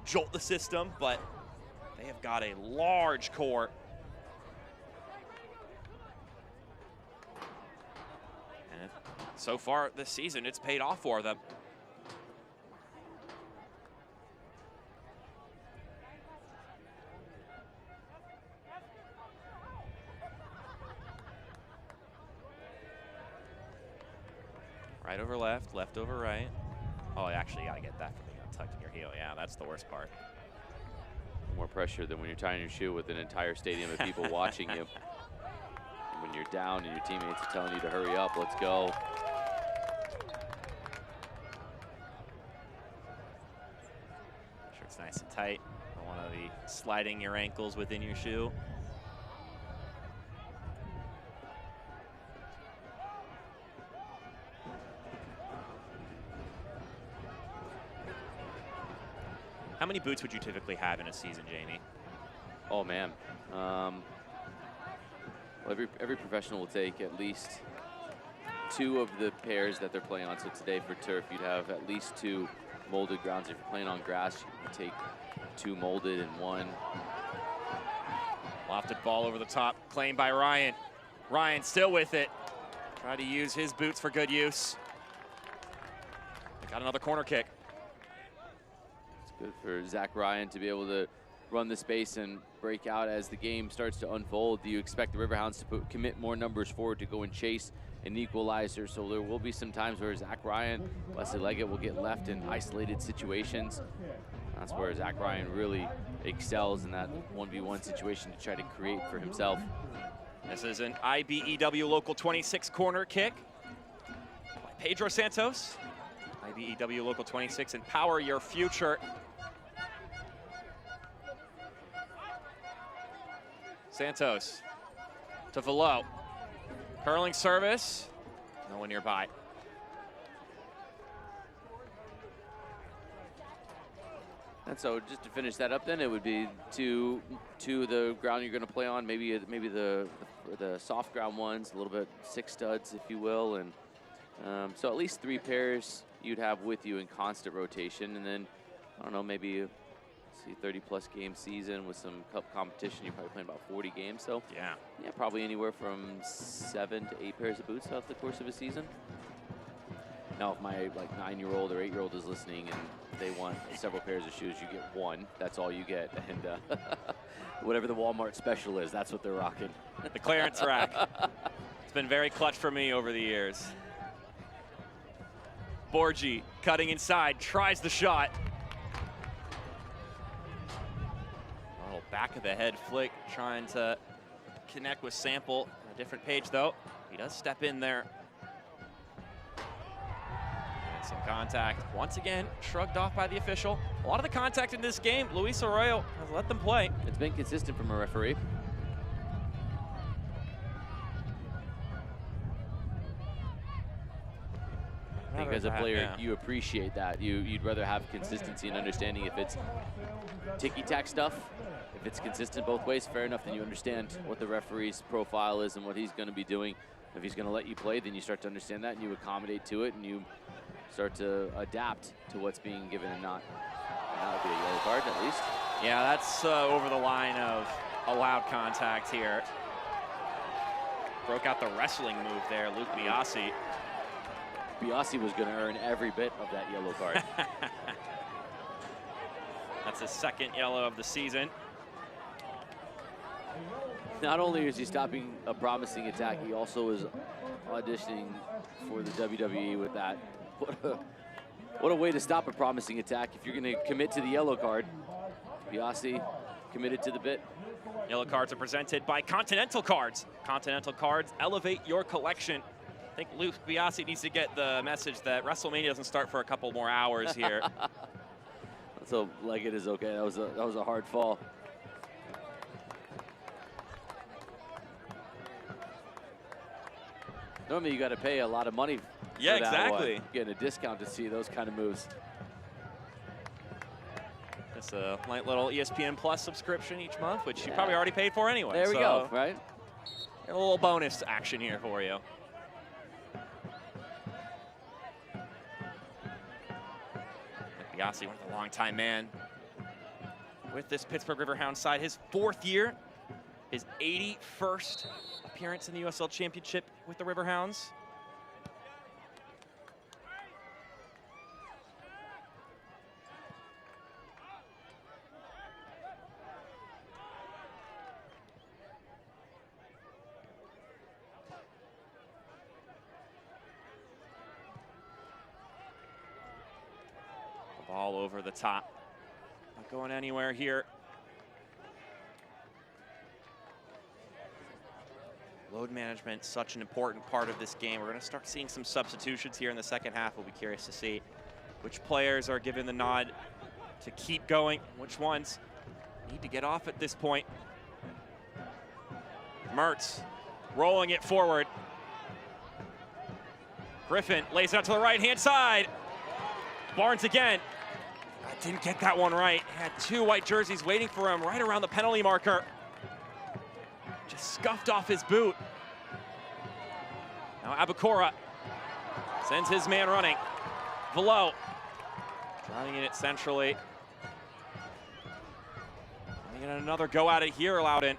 Speaker 1: jolt the system, but they have got a large core. And so far this season, it's paid off for them. Right over left, left over right. Oh, actually, you gotta get that from being tucked in your heel. Yeah, that's the worst part.
Speaker 2: More pressure than when you're tying your shoe with an entire stadium of people watching you. When you're down and your teammates are telling you to hurry up, let's go.
Speaker 1: Sure, it's nice and tight. Don't want to be sliding your ankles within your shoe. How many boots would you typically have in a season, Jamie?
Speaker 2: Oh man, well, every professional will take at least 2 of the pairs that they're playing on. So today for turf, you'd have at least 2 molded grounds. If you're playing on grass, you can take 2 molded and 1.
Speaker 1: Lofted ball over the top, claimed by Ryan. Ryan still with it. Try to use his boots for good use. They got another corner kick.
Speaker 2: Good for Zach Ryan to be able to run the space and break out as the game starts to unfold. Do you expect the Riverhounds to commit more numbers forward to go and chase an equalizer? So there will be some times where Zach Ryan, Wesley Leggett will get left in isolated situations. That's where Zach Ryan really excels in that 1v1 situation to try to create for himself.
Speaker 1: This is an IBEW Local 26 corner kick by Pedro Santos. IBEW Local 26, empower your future. Santos to Velo. Curling service. No one nearby.
Speaker 2: And so just to finish that up, then it would be to the ground you're going to play on, maybe the soft ground ones, a little bit 6 studs, if you will, and so at least 3 pairs you'd have with you in constant rotation, and then I don't know, maybe 30-plus game season with some cup competition. You're probably playing about 40 games, so
Speaker 1: yeah,
Speaker 2: probably anywhere from 7 to 8 pairs of boots throughout the course of a season. Now, if my 9-year-old or 8-year-old is listening and they want several pairs of shoes, you get 1. That's all you get, and whatever the Walmart special is, that's what they're rocking.
Speaker 1: The clearance rack. It's been very clutch for me over the years. Borgi cutting inside, tries the shot. A little back of the head flick, trying to connect with Sample. On a different page, though. He does step in there. And some contact. Once again, shrugged off by the official. A lot of the contact in this game, Luis Arroyo has let them play.
Speaker 2: It's been consistent from a referee. I think as a player, you appreciate that. You'd rather have consistency and understanding. If it's ticky-tack stuff, if it's consistent both ways, fair enough, then you understand what the referee's profile is and what he's going to be doing. If he's going to let you play, then you start to understand that and you accommodate to it and you start to adapt to what's being given and not. And that would be a yellow card at least.
Speaker 1: Yeah, that's over the line of allowed contact here. Broke out the wrestling move there, Luke Biasi.
Speaker 2: Biasi was going to earn every bit of that yellow card.
Speaker 1: That's his second yellow of the season.
Speaker 2: Not only is he stopping a promising attack, he also is auditioning for the WWE with that. What a way to stop a promising attack if you're going to commit to the yellow card. Biasi committed to the bit.
Speaker 1: Yellow cards are presented by Continental Cards. Continental Cards, elevate your collection. I think Luke Biasi needs to get the message that WrestleMania doesn't start for a couple more hours here.
Speaker 2: So Leggett is okay. That was a hard fall. Normally you got to pay a lot of money for
Speaker 1: yeah,
Speaker 2: that
Speaker 1: exactly.
Speaker 2: one. Getting a discount to see those kind of moves.
Speaker 1: It's a light little ESPN Plus subscription each month, which you probably already paid for anyway.
Speaker 2: There we go, right?
Speaker 1: A little bonus action here for you. Biasi, one of the longtime man with this Pittsburgh Riverhounds side. His 4th year, his 81st appearance in the USL Championship with the Riverhounds. Ball over the top. Not going anywhere here. Load management, such an important part of this game. We're going to start seeing some substitutions here in the second half. We'll be curious to see which players are given the nod to keep going, which ones need to get off at this point. Mertz rolling it forward. Griffin lays it out to the right-hand side. Barnes again. Didn't get that one right. Had 2 white jerseys waiting for him right around the penalty marker. Just scuffed off his boot. Now Abukora sends his man running. Velo driving it centrally. And another go at it here, Loudoun.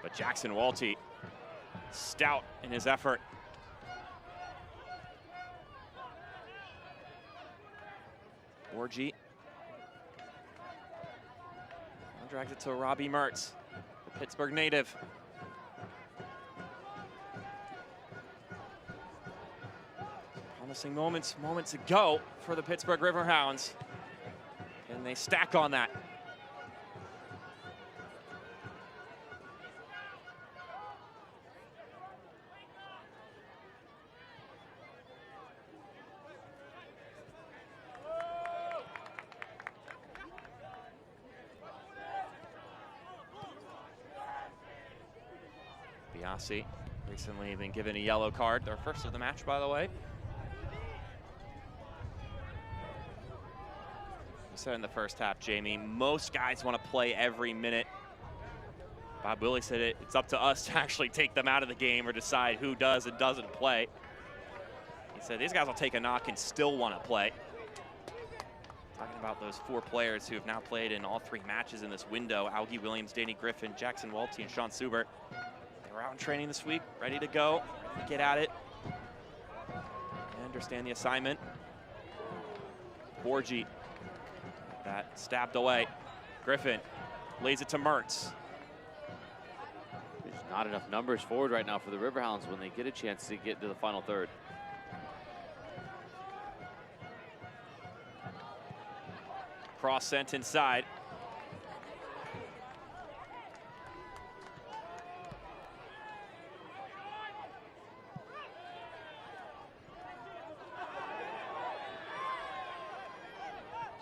Speaker 1: But Jackson Walty, stout in his effort. Orgy. Drags it to Robbie Mertz, the Pittsburgh native. Promising moments ago for the Pittsburgh Riverhounds. And they stack on that. Biasi recently been given a yellow card, their first of the match, by the way. You said in the first half, Jamie, most guys want to play every minute. Bob Willie said it's up to us to actually take them out of the game or decide who does and doesn't play. He said these guys will take a knock and still want to play. Talking about those 4 players who have now played in all 3 matches in this window: Augie Williams, Danny Griffin, Jackson Walty, and Sean Subert. We're out in training this week, ready to go, ready to get at it. I understand the assignment. Borgi, that stabbed away. Griffin lays it to Mertz.
Speaker 2: There's not enough numbers forward right now for the Riverhounds when they get a chance to get to the final third.
Speaker 1: Cross sent inside.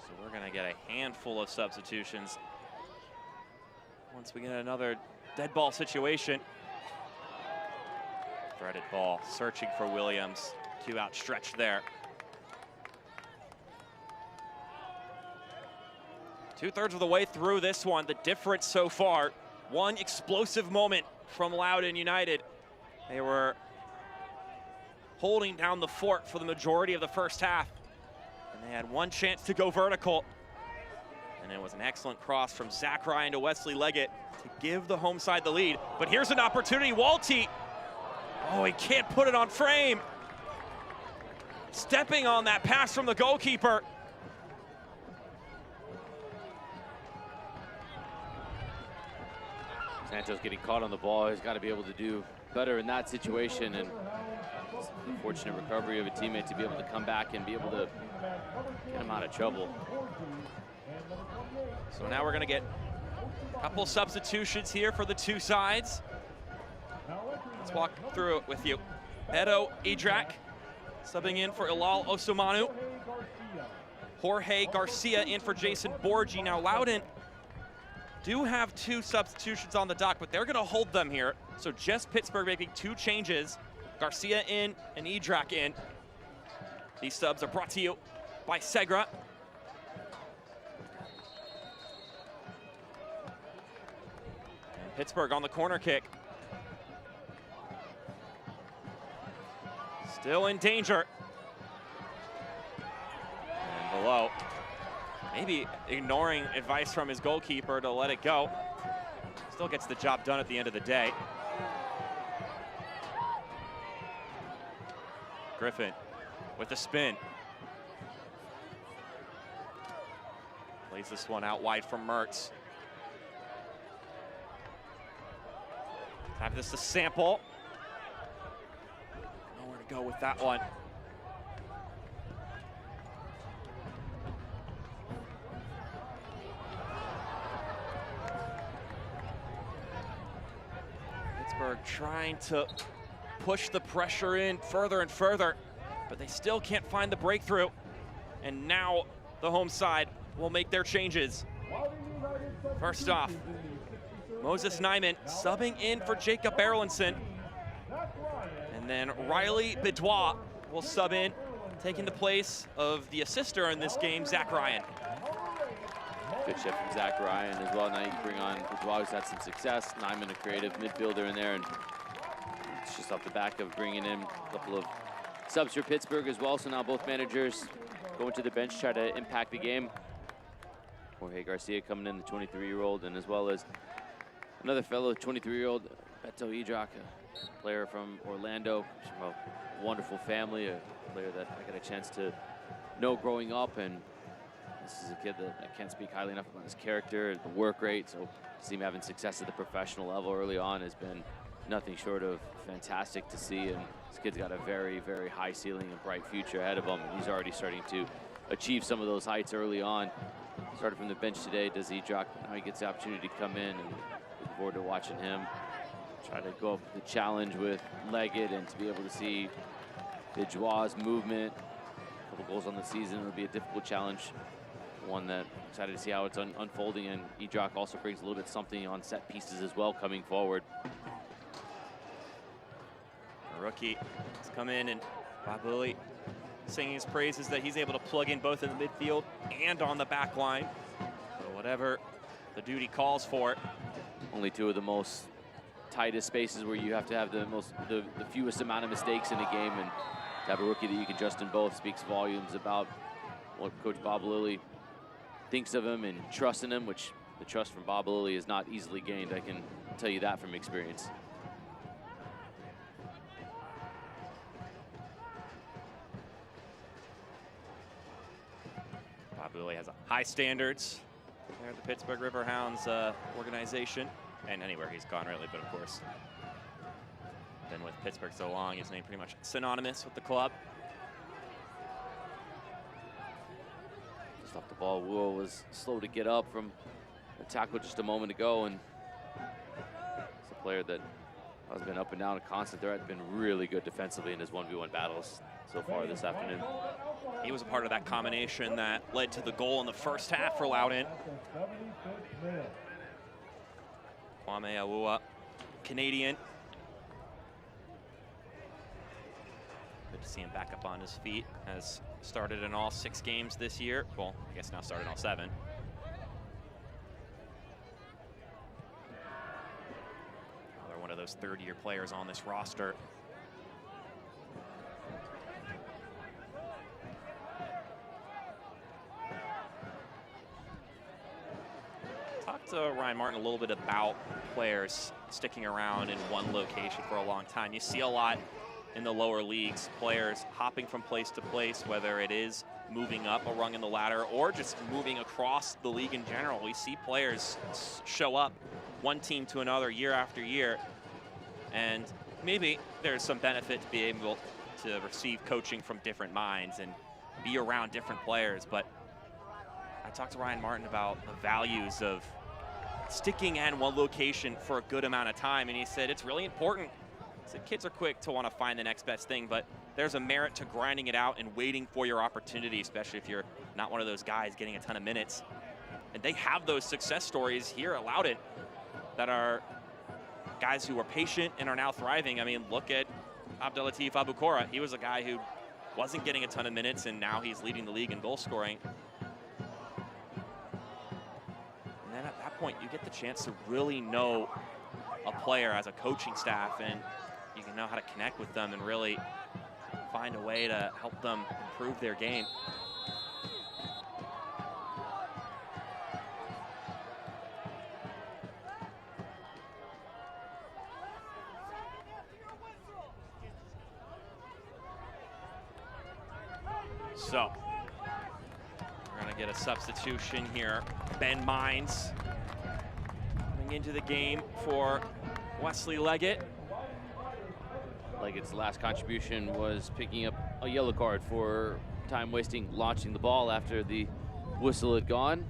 Speaker 1: So we're gonna get a handful of substitutions once we get another dead ball situation. Threaded ball, searching for Williams, too outstretched there. 2/3 of the way through this one. The difference so far, one explosive moment from Loudoun United. They were holding down the fort for the majority of the first half, and they had one chance to go vertical. And it was an excellent cross from Zach Ryan to Wesley Leggett to give the home side the lead. But here's an opportunity, Walty. Oh, he can't put it on frame. Stepping on that pass from the goalkeeper.
Speaker 2: Santos getting caught on the ball. He's got to be able to do better in that situation, and it's a fortunate recovery of a teammate to be able to come back and be able to get him out of trouble.
Speaker 1: So now we're going to get a couple substitutions here for the two sides. Let's walk through it with you. Edo Idrak subbing in for Ilal Osumanu. Jorge Garcia in for Jason Borgi. Now Loudoun do have two substitutions on the dock, but they're going to hold them here. So just Pittsburgh making two changes. Garcia in and Idrak in. These subs are brought to you by Segra. And Pittsburgh on the corner kick. Still in danger. And below. Maybe ignoring advice from his goalkeeper to let it go. Still gets the job done at the end of the day. Griffin with the spin. Plays this one out wide from Mertz. Have this to Sample. Nowhere to go with that one. Pittsburgh trying to push the pressure in further and further, but they still can't find the breakthrough. And now the home side will make their changes. First off, Moses Nyman subbing in for Jacob Erlinson. And then Riley Bidois will sub in, taking the place of the assister in this game, Zach Ryan.
Speaker 2: Good shift from Zach Ryan as well. Now you can bring on Bidois, who's had some success. Nyman, a creative midfielder in there, and it's just off the back of bringing in a couple of subs for Pittsburgh as well. So now both managers going to the bench, try to impact the game. Jorge Garcia coming in, the 23-year-old, and as well as another fellow 23-year-old, Beto Idrak, a player from Orlando, from a wonderful family, a player that I got a chance to know growing up, and this is a kid that I can't speak highly enough about his character, the work rate. So to see him having success at the professional level early on has been nothing short of fantastic to see. And this kid's got a very, very high ceiling and bright future ahead of him. And he's already starting to achieve some of those heights early on. Started from the bench today, does Idrak. Now he gets the opportunity to come in, and looking forward to watching him try to go up the challenge with Leggett, and to be able to see Bidois' movement. A couple goals on the season. It'll be a difficult challenge. One that I'm excited to see how it's unfolding, and Idrak also brings a little bit something on set pieces as well coming forward.
Speaker 1: A rookie has come in, and Bob Lilly singing his praises that he's able to plug in both in the midfield and on the back line. So whatever the duty calls for.
Speaker 2: Only two of the most tightest spaces where you have to have the fewest amount of mistakes in a game, and to have a rookie that you can trust in both speaks volumes about what Coach Bob Lilly thinks of him and trusts in him, which the trust from Bob Lilly is not easily gained. I can tell you that from experience.
Speaker 1: Bob Lilly has high standards there at the Pittsburgh Riverhounds organization, and anywhere he's gone really, but of course, been with Pittsburgh so long, his name pretty much synonymous with the club.
Speaker 2: Just off the ball, Wu was slow to get up from the tackle just a moment ago, and it's a player that Has been up and down, a constant threat. Been really good defensively in his 1v1 battles so far this afternoon.
Speaker 1: He was a part of that combination that led to the goal in the first half for Loudoun. Kwame Awua, Canadian. Good to see him back up on his feet. Has started in all 6 games this year. Well, I guess now started in all 7. Another one of those third-year players on this roster. Talked to Ryan Martin a little bit about players sticking around in one location for a long time. You see a lot in the lower leagues, players hopping from place to place, whether it is moving up a rung in the ladder or just moving across the league in general. We see players show up one team to another year after year, and maybe there's some benefit to be able to receive coaching from different minds and be around different players. But I talked to Ryan Martin about the values of sticking in one location for a good amount of time, and he said it's really important. He said kids are quick to want to find the next best thing, but there's a merit to grinding it out and waiting for your opportunity, especially if you're not one of those guys getting a ton of minutes. And they have those success stories here at Loudoun that are guys who are patient and are now thriving. I mean, look at Abdelatif Abukora. He was a guy who wasn't getting a ton of minutes, and now he's leading the league in goal scoring. And then at that point, you get the chance to really know a player as a coaching staff, and you can know how to connect with them and really find a way to help them improve their game. So, we're gonna get a substitution here. Ben Mines coming into the game for Wesley Leggett.
Speaker 2: Leggett's last contribution was picking up a yellow card for time wasting launching the ball after the whistle had gone.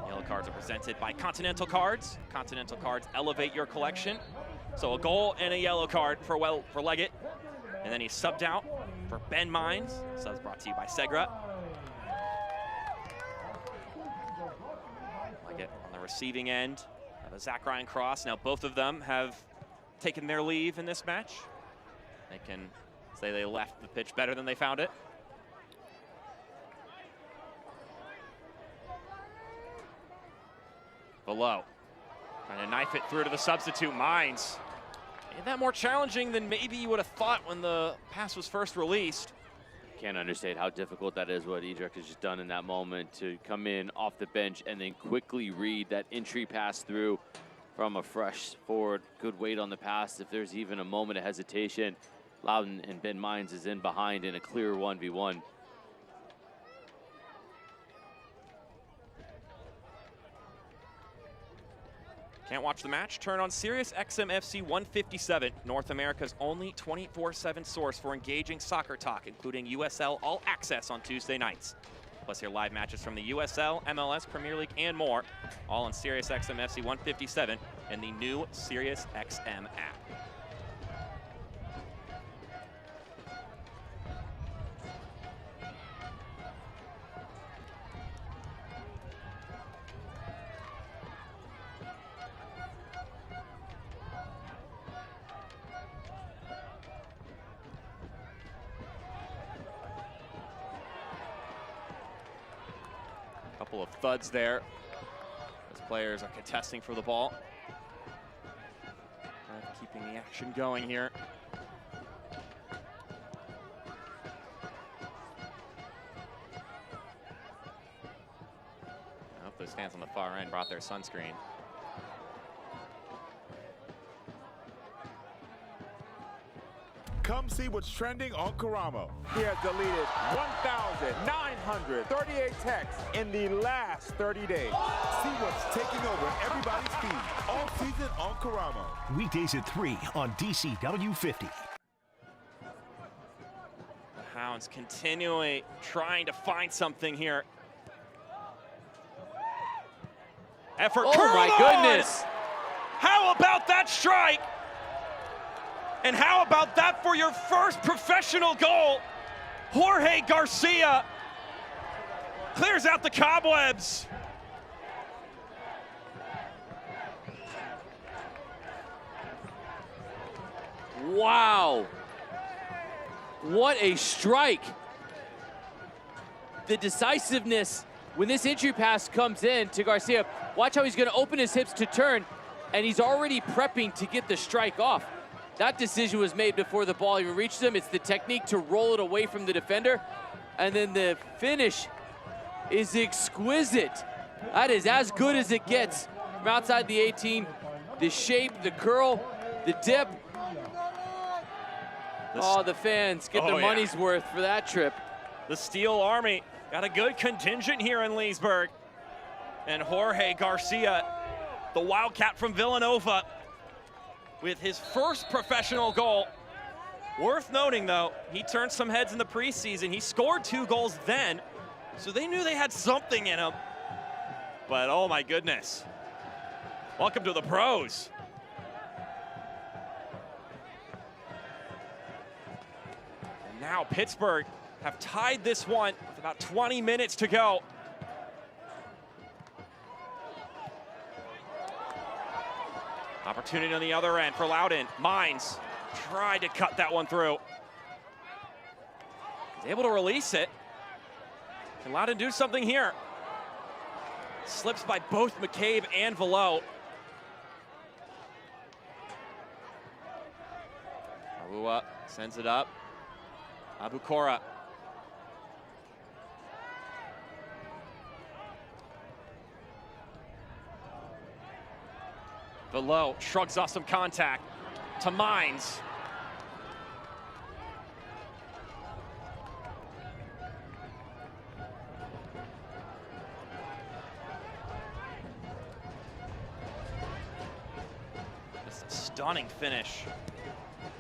Speaker 1: Yellow cards are presented by Continental Cards. Continental Cards elevate your collection. So a goal and a yellow card for Leggett. And then he's subbed out for Ben Mines. Subs brought to you by Segra. Leggett on the receiving end of a Zach Ryan cross. Now both of them have taken their leave in this match. They can say they left the pitch better than they found it. Below, trying to knife it through to the substitute, Mines. Made that more challenging than maybe you would have thought when the pass was first released.
Speaker 2: Can't understate how difficult that is, what Edric has just done in that moment, to come in off the bench and then quickly read that entry pass through from a fresh forward. Good weight on the pass. If there's even a moment of hesitation, Loudoun and Ben Mines is in behind in a clear 1v1.
Speaker 1: Can't watch the match? Turn on Sirius XM FC 157, North America's only 24/7 source for engaging soccer talk, including USL All Access on Tuesday nights. Plus hear live matches from the USL, MLS, Premier League, and more, all on Sirius XM FC 157 and the new Sirius XM app. Couple of thuds there as players are contesting for the ball. Keeping the action going here. I hope those fans on the far end brought their sunscreen.
Speaker 21: Come see what's trending on Karamo. He has deleted 1,938 texts in the last 30 days. See what's taking over everybody's feed all season on Karamo.
Speaker 7: Weekdays at 3 on DCW 50.
Speaker 1: The Hounds continually trying to find something here. Effort.
Speaker 2: Oh my goodness!
Speaker 1: How about that strike? And how about that for your first professional goal? Jorge Garcia clears out the cobwebs.
Speaker 2: Wow. What a strike. The decisiveness when this entry pass comes in to Garcia. Watch how he's going to open his hips to turn, and he's already prepping to get the strike off. That decision was made before the ball even reached him. It's the technique to roll it away from the defender, and then the finish is exquisite. That is as good as it gets from outside the 18. The shape, the curl, the dip. Oh, the fans get their money's worth for that trip.
Speaker 1: The Steel Army got a good contingent here in Leesburg. And Jorge Garcia, the Wildcat from Villanova, with his first professional goal. Worth noting, though, he turned some heads in the preseason. He scored 2 goals then, so they knew they had something in him. But oh my goodness. Welcome to the pros. And now Pittsburgh have tied this one with about 20 minutes to go. Opportunity on the other end for Loudoun. Mines tried to cut that one through. He's able to release it. Can Loudoun do something here? Slips by both McCabe and Velo. Arua sends it up. Abukora. Velo shrugs off some contact to Mines. Just a stunning finish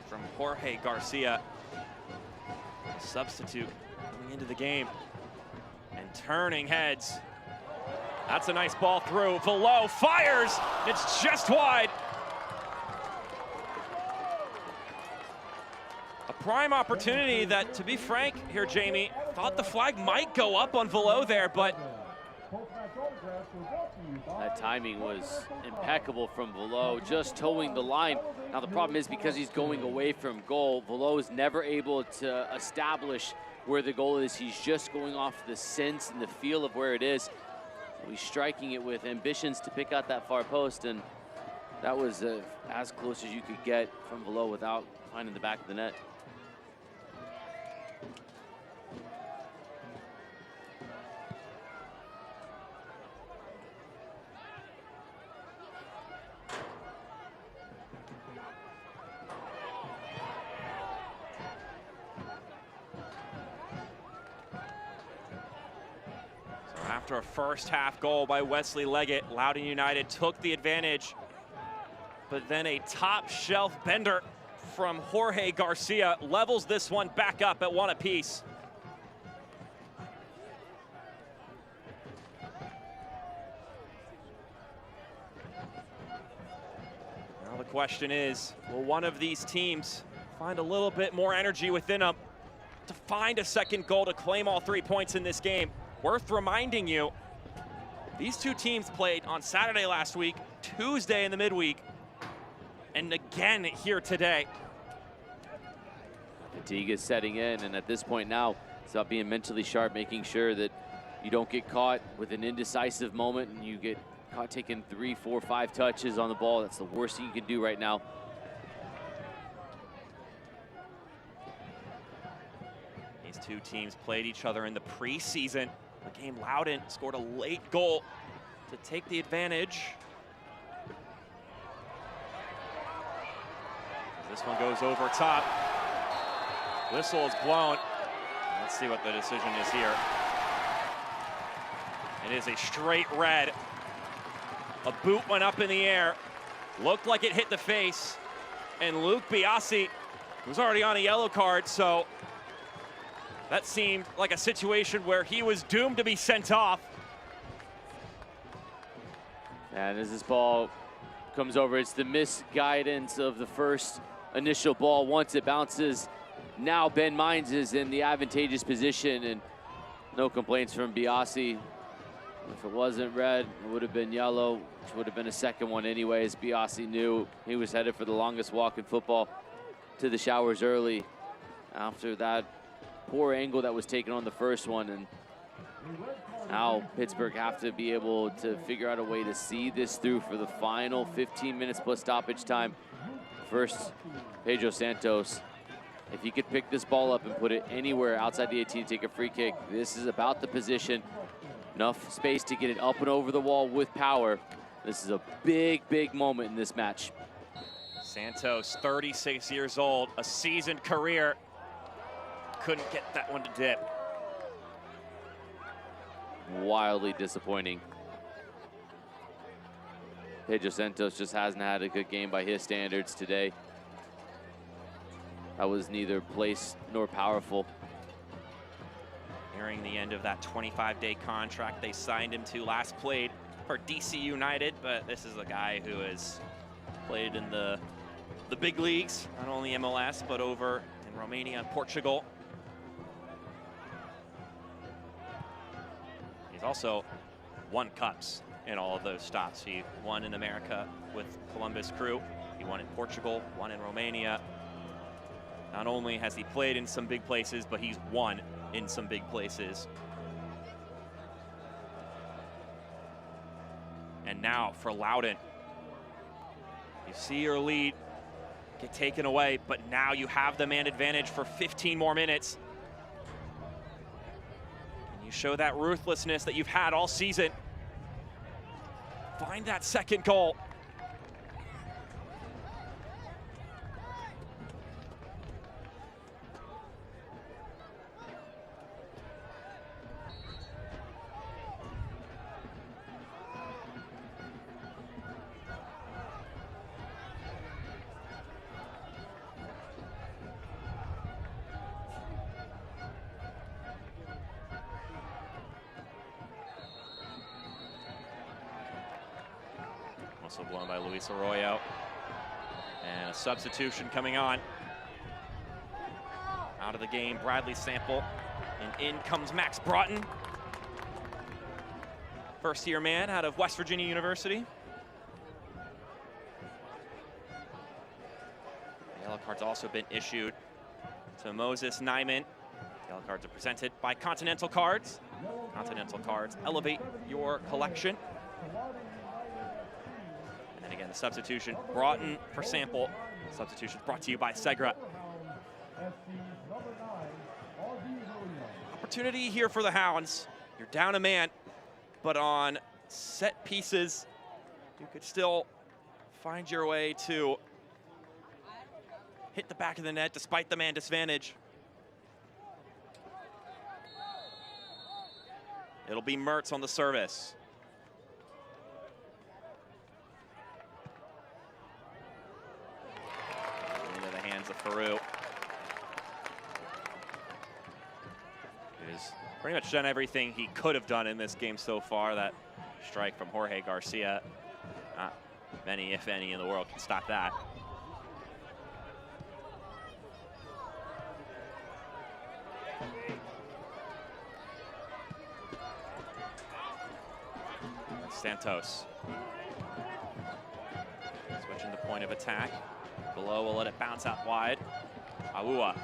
Speaker 1: from Jorge Garcia. Substitute coming into the game and turning heads. That's a nice ball through. Velo fires. It's just wide. A prime opportunity that, to be frank here, Jamie, thought the flag might go up on Velo there, but
Speaker 2: that timing was impeccable from Velo, just towing the line. Now the problem is because he's going away from goal, Velo is never able to establish where the goal is. He's just going off the sense and the feel of where it is. He's striking it with ambitions to pick out that far post, and that was as close as you could get from Velo without finding the back of the net.
Speaker 1: After a first half goal by Wesley Leggett, Loudoun United took the advantage, but then a top shelf bender from Jorge Garcia levels this one back up at 1 apiece. Now the question is, will one of these teams find a little bit more energy within them to find a second goal to claim all 3 points in this game? Worth reminding you, these two teams played on Saturday last week, Tuesday in the midweek, and again here today.
Speaker 2: Fatigue is setting in, and at this point now, it's about being mentally sharp, making sure that you don't get caught with an indecisive moment and you get caught taking 3, 4, 5 touches on the ball. That's the worst thing you can do right now.
Speaker 1: These two teams played each other in the preseason. The game, Loudoun scored a late goal to take the advantage. This one goes over top. Whistle is blown. Let's see what the decision is here. It is a straight red. A boot went up in the air. Looked like it hit the face. And Luke Biasi was already on a yellow card, so that seemed like a situation where he was doomed to be sent off.
Speaker 2: And as this ball comes over. It's the misguidance of the first initial ball. Once it bounces, now Ben Mines is in the advantageous position, and no complaints from Biasi. If it wasn't red, it would have been yellow, which would have been a second one anyways. Biasi knew he was headed for the longest walk in football to the showers early after that poor angle that was taken on the first one. And now Pittsburgh have to be able to figure out a way to see this through for the final 15 minutes plus stoppage time. First, Pedro Santos, if he could pick this ball up and put it anywhere outside the 18 to take a free kick, this is about the position. Enough space to get it up and over the wall with power. This is a big, big moment in this match.
Speaker 1: Santos, 36 years old, a seasoned career. Couldn't get that one to dip.
Speaker 2: Wildly disappointing. Pedro Santos just hasn't had a good game by his standards today. That was neither placed nor powerful.
Speaker 1: Nearing the end of that 25-day contract they signed him to, last played for DC United, but this is a guy who has played in the big leagues, not only MLS, but over in Romania and Portugal. He's also won cups in all of those stops. He won in America with Columbus Crew. He won in Portugal, won in Romania. Not only has he played in some big places, but he's won in some big places. And now for Loudoun. You see your lead get taken away, but now you have the man advantage for 15 more minutes. And you show that ruthlessness that you've had all season. Find that second goal. Also blown by Luis Arroyo. And a substitution coming on. Out of the game, Bradley Sample. And in comes Max Broughton. First-year man out of West Virginia University. The yellow card's also been issued to Moses Nyman. Yellow cards are presented by Continental Cards. Continental Cards, elevate your collection. And again, the substitution, Broughton for Sample. Substitution brought to you by Segra. Opportunity here for the Hounds. You're down a man, but on set pieces, you could still find your way to hit the back of the net despite the man disadvantage. It'll be Mertz on the service. Into the hands of Farouk. He's pretty much done everything he could have done in this game so far. That strike from Jorge Garcia. Not many, if any, in the world can stop that. Santos. Switching the point of attack. Below will let it bounce out wide. Awua.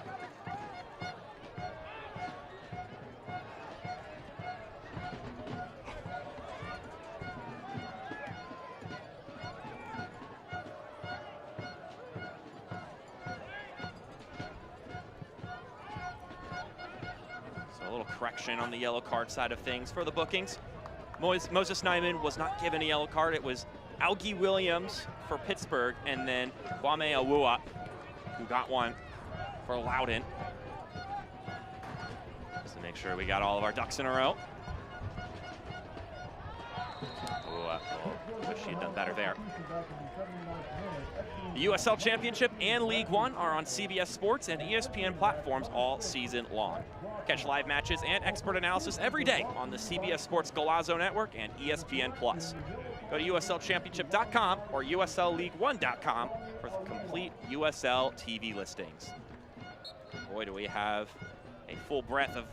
Speaker 1: So a little correction on the yellow card side of things for the bookings. Moses Nyman was not given a yellow card. It was Augie Williams for Pittsburgh, and then Kwame Awua, who got one for Loudoun. Just to make sure we got all of our ducks in a row. Awua, wish she had done better there. The USL Championship and League One are on CBS Sports and ESPN platforms all season long. Catch live matches and expert analysis every day on the CBS Sports Golazo Network and ESPN+. Go to USLChampionship.com or USLLeague1.com for the complete USL TV listings. Boy, do we have a full breadth of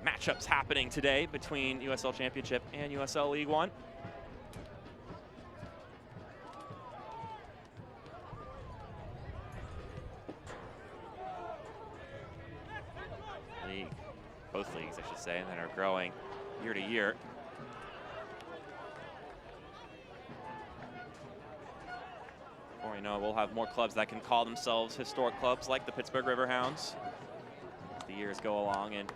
Speaker 1: matchups happening today between USL Championship and USL League One. Both leagues, I should say, and that are growing year to year. Before we know it, we'll have more clubs that can call themselves historic clubs like the Pittsburgh Riverhounds as the years go along, and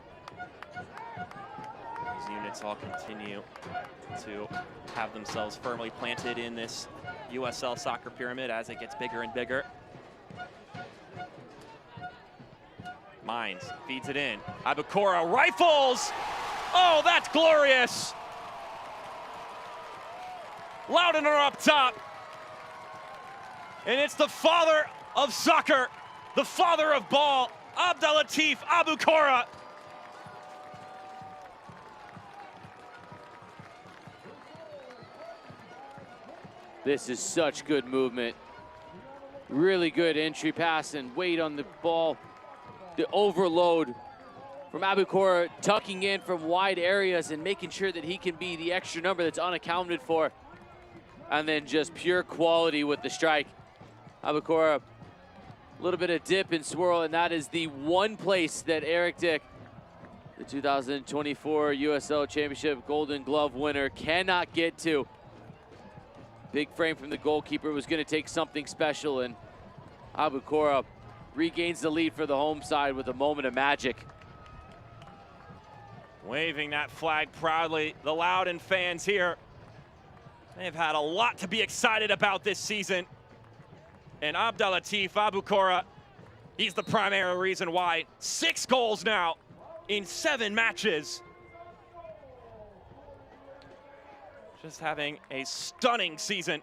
Speaker 1: these units all continue to have themselves firmly planted in this USL soccer pyramid as it gets bigger and bigger. Mines feeds it in. Abukora rifles! Oh, that's glorious! Loudoun are up top. And it's the father of soccer, the father of ball, Abdelatif Abukora.
Speaker 2: This is such good movement. Really good entry pass and weight on the ball. The overload from Abukora, tucking in from wide areas and making sure that he can be the extra number that's unaccounted for. And then just pure quality with the strike. Abukora, a little bit of dip and swirl, and that is the one place that Eric Dick, the 2024 USL Championship Golden Glove winner, cannot get to. Big frame from the goalkeeper was going to take something special, and Abukora regains the lead for the home side with a moment of magic.
Speaker 1: Waving that flag proudly, the Loudoun fans here. They've had a lot to be excited about this season. And Abdelatif Abukora, he's the primary reason why. 6 goals now in 7 matches. Just having a stunning season.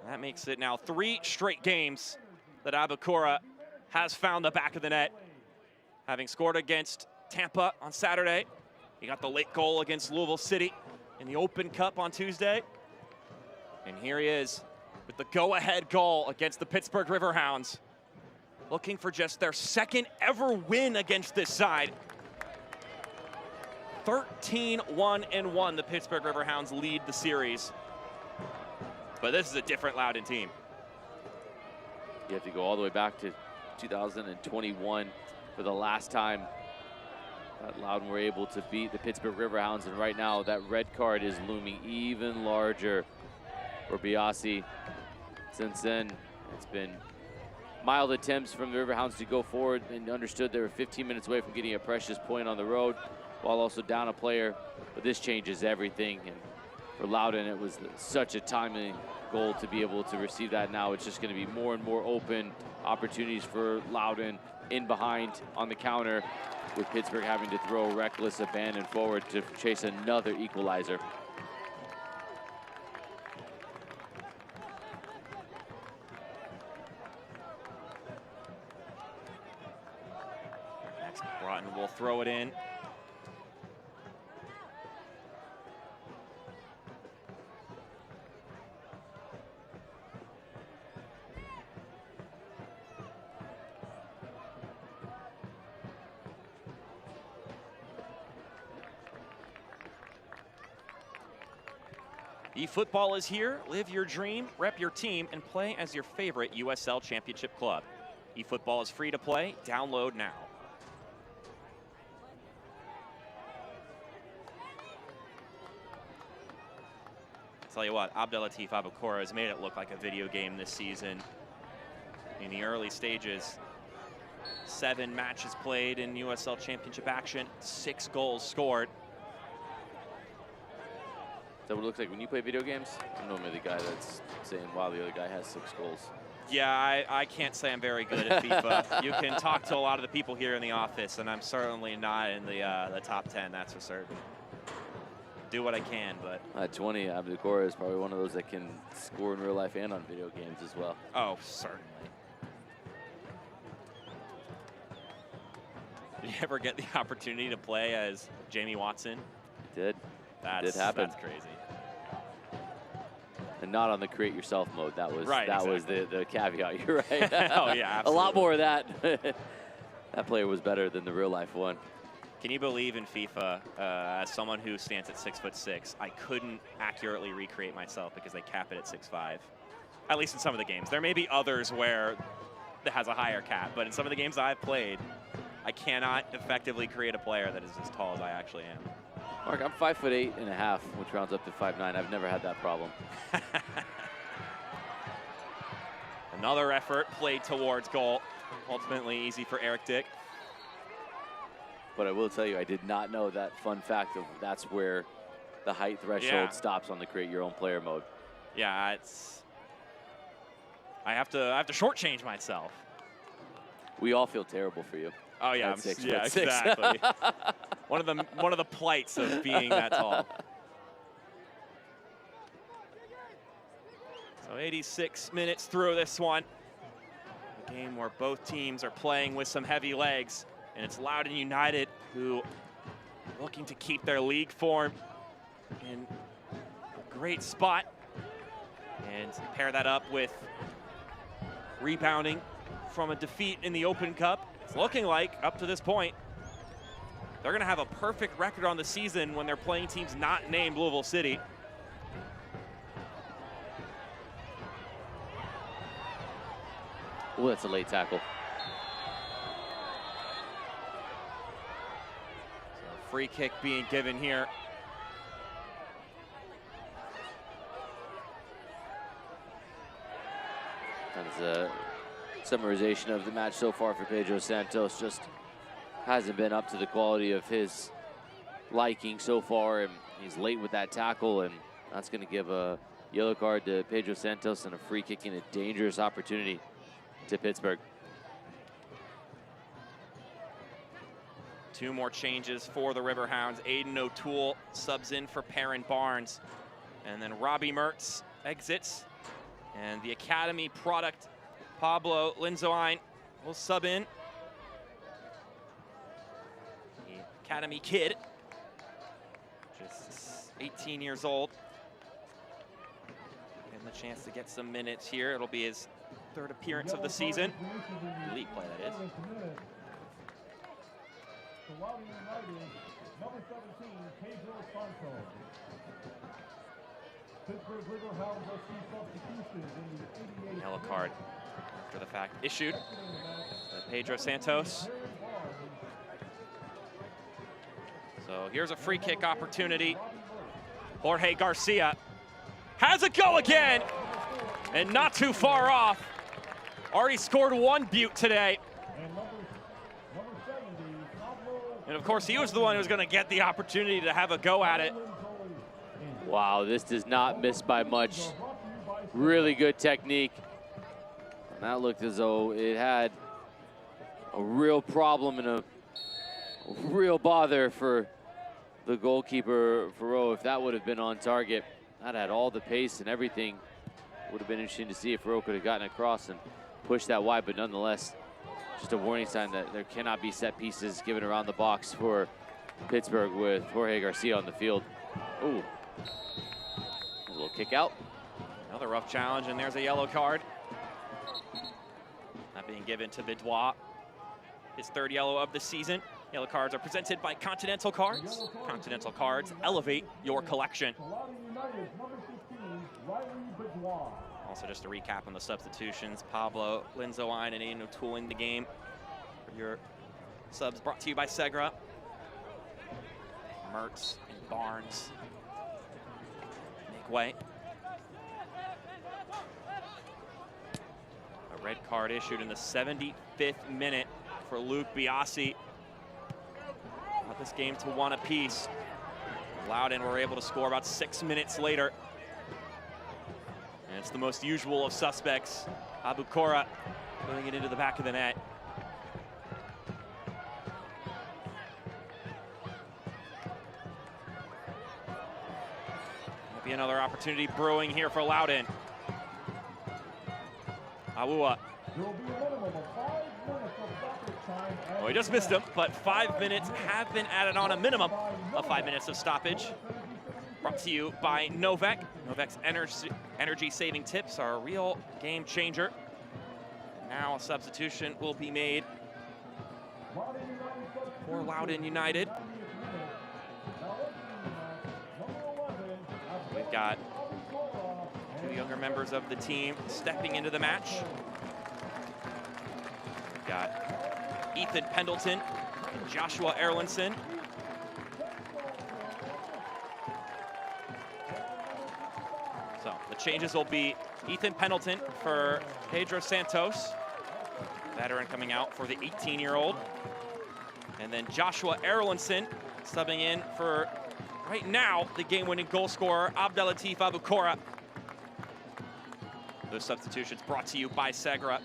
Speaker 1: That makes it now 3 straight games that Abukora has found the back of the net. Having scored against Tampa on Saturday, he got the late goal against Louisville City in the Open Cup on Tuesday. And here he is with the go-ahead goal against the Pittsburgh Riverhounds, looking for just their 2nd ever win against this side. 13-1-1, the Pittsburgh Riverhounds lead the series. But this is a different Loudoun team.
Speaker 2: You have to go all the way back to 2021 for the last time that Loudoun were able to beat the Pittsburgh Riverhounds, and right now that red card is looming even larger for Biasi. Since then, it's been mild attempts from the Riverhounds to go forward, and understood they were 15 minutes away from getting a precious point on the road while also down a player, but this changes everything. And for Loudoun, it was such a timely goal to be able to receive that. Now it's just going to be more and more open opportunities for Loudoun in behind on the counter, with Pittsburgh having to throw reckless abandon forward to chase another equalizer.
Speaker 1: Next, Broughton will throw it in. eFootball is here. Live your dream, rep your team, and play as your favorite USL Championship club. eFootball is free to play. Download now. Tell you what, Abdelatif Abukora has made it look like a video game this season. In the early stages, 7 matches played in USL Championship action, 6 goals scored.
Speaker 2: Is that what it looks like when you play video games? I'm normally the guy that's saying, wow, the other guy has 6 goals.
Speaker 1: Yeah, I can't say I'm very good at FIFA. You can talk to a lot of the people here in the office, and I'm certainly not in the top 10, that's for certain. Do what I can, but...
Speaker 2: At 20, Abukora is probably one of those that can score in real life and on video games as well.
Speaker 1: Oh, certainly. Did you ever get the opportunity to play as Jamie Watson?
Speaker 2: Did.
Speaker 1: That's,
Speaker 2: did happen.
Speaker 1: That's crazy.
Speaker 2: And not on the create yourself mode. That was
Speaker 1: right,
Speaker 2: that
Speaker 1: exactly.
Speaker 2: was the caveat. You're right.
Speaker 1: Oh yeah, absolutely.
Speaker 2: A lot more of that. That player was better than the real life one.
Speaker 1: Can you believe in FIFA, as someone who stands at 6'6", I couldn't accurately recreate myself because they cap it at 6'5". At least in some of the games. There may be others where it has a higher cap, but in some of the games I've played, I cannot effectively create a player that is as tall as I actually am.
Speaker 2: Mark, I'm 5'8.5", which rounds up to 5'9". I've never had that problem.
Speaker 1: Another effort played towards goal. Ultimately easy for Eric Dick.
Speaker 2: But I will tell you, I did not know that fun fact of that's where the height threshold stops on the create your own player mode.
Speaker 1: Yeah, I have to shortchange myself.
Speaker 2: We all feel terrible for you.
Speaker 1: Oh yeah,
Speaker 2: yeah,
Speaker 1: exactly. one of the plights of being that tall. So 86 minutes through this one. A game where both teams are playing with some heavy legs, and it's Loudoun United who are looking to keep their league form in a great spot and pair that up with rebounding from a defeat in the Open Cup. It's looking like, up to this point, they're going to have a perfect record on the season when they're playing teams not named Louisville City.
Speaker 2: Oh, that's a late tackle.
Speaker 1: So free kick being given here.
Speaker 2: That is a summarization of the match so far for Pedro Santos. Just hasn't been up to the quality of his liking so far, and he's late with that tackle, and that's going to give a yellow card to Pedro Santos and a free kick in a dangerous opportunity to Pittsburgh.
Speaker 1: Two more changes for the Riverhounds. Aiden O'Toole subs in for Perrin Barnes, and then Robbie Mertz exits, and the Academy product Pablo Linzoine will sub in. The Academy kid, just 18 years old. Give him a chance to get some minutes here. It'll be his third appearance of the season. League play, that is. Yellow card after the fact issued to Pedro Santos. So here's a free kick opportunity. Jorge Garcia has a go again, and not too far off. Already scored one Butte today. And of course, he was the one who was going to get the opportunity to have a go at it.
Speaker 2: Wow, this does not miss by much. Really good technique. And that looked as though it had a real problem and a real bother for the goalkeeper, Ferro. If that would have been on target, that had all the pace and everything. Would have been interesting to see if Ferro could have gotten across and pushed that wide, but nonetheless, just a warning sign that there cannot be set pieces given around the box for Pittsburgh with Jorge Garcia on the field. Ooh. A little kick out.
Speaker 1: Another rough challenge, and there's a yellow card. That being given to Vidois. His third yellow of the season. Yellow cards are presented by Continental Cards. Continental Cards, elevate your collection. Also, just to recap on the substitutions, Pablo Linzoine and Aiden O'Toole in the game. For your subs brought to you by Segra. Mertz and Barnes make way. A red card issued in the 75th minute for Luke Biasi. Brought this game to one apiece. Loudoun were able to score about 6 minutes later. And it's the most usual of suspects. Abukora putting it into the back of the net. Might be another opportunity brewing here for Loudoun. Awua. Well, he just missed him, but 5 minutes have been added on, a minimum of 5 minutes of stoppage. Brought to you by Novak. Novak's energy-saving tips are a real game changer. Now a substitution will be made for Loudoun United. We've got two younger members of the team stepping into the match. We've got Ethan Pendleton and Joshua Erlinson. So the changes will be Ethan Pendleton for Pedro Santos, veteran coming out for the 18-year-old. And then Joshua Erlinson subbing in for, right now, the game-winning goal scorer, Abdelatif Abukora. Those substitutions brought to you by Segra.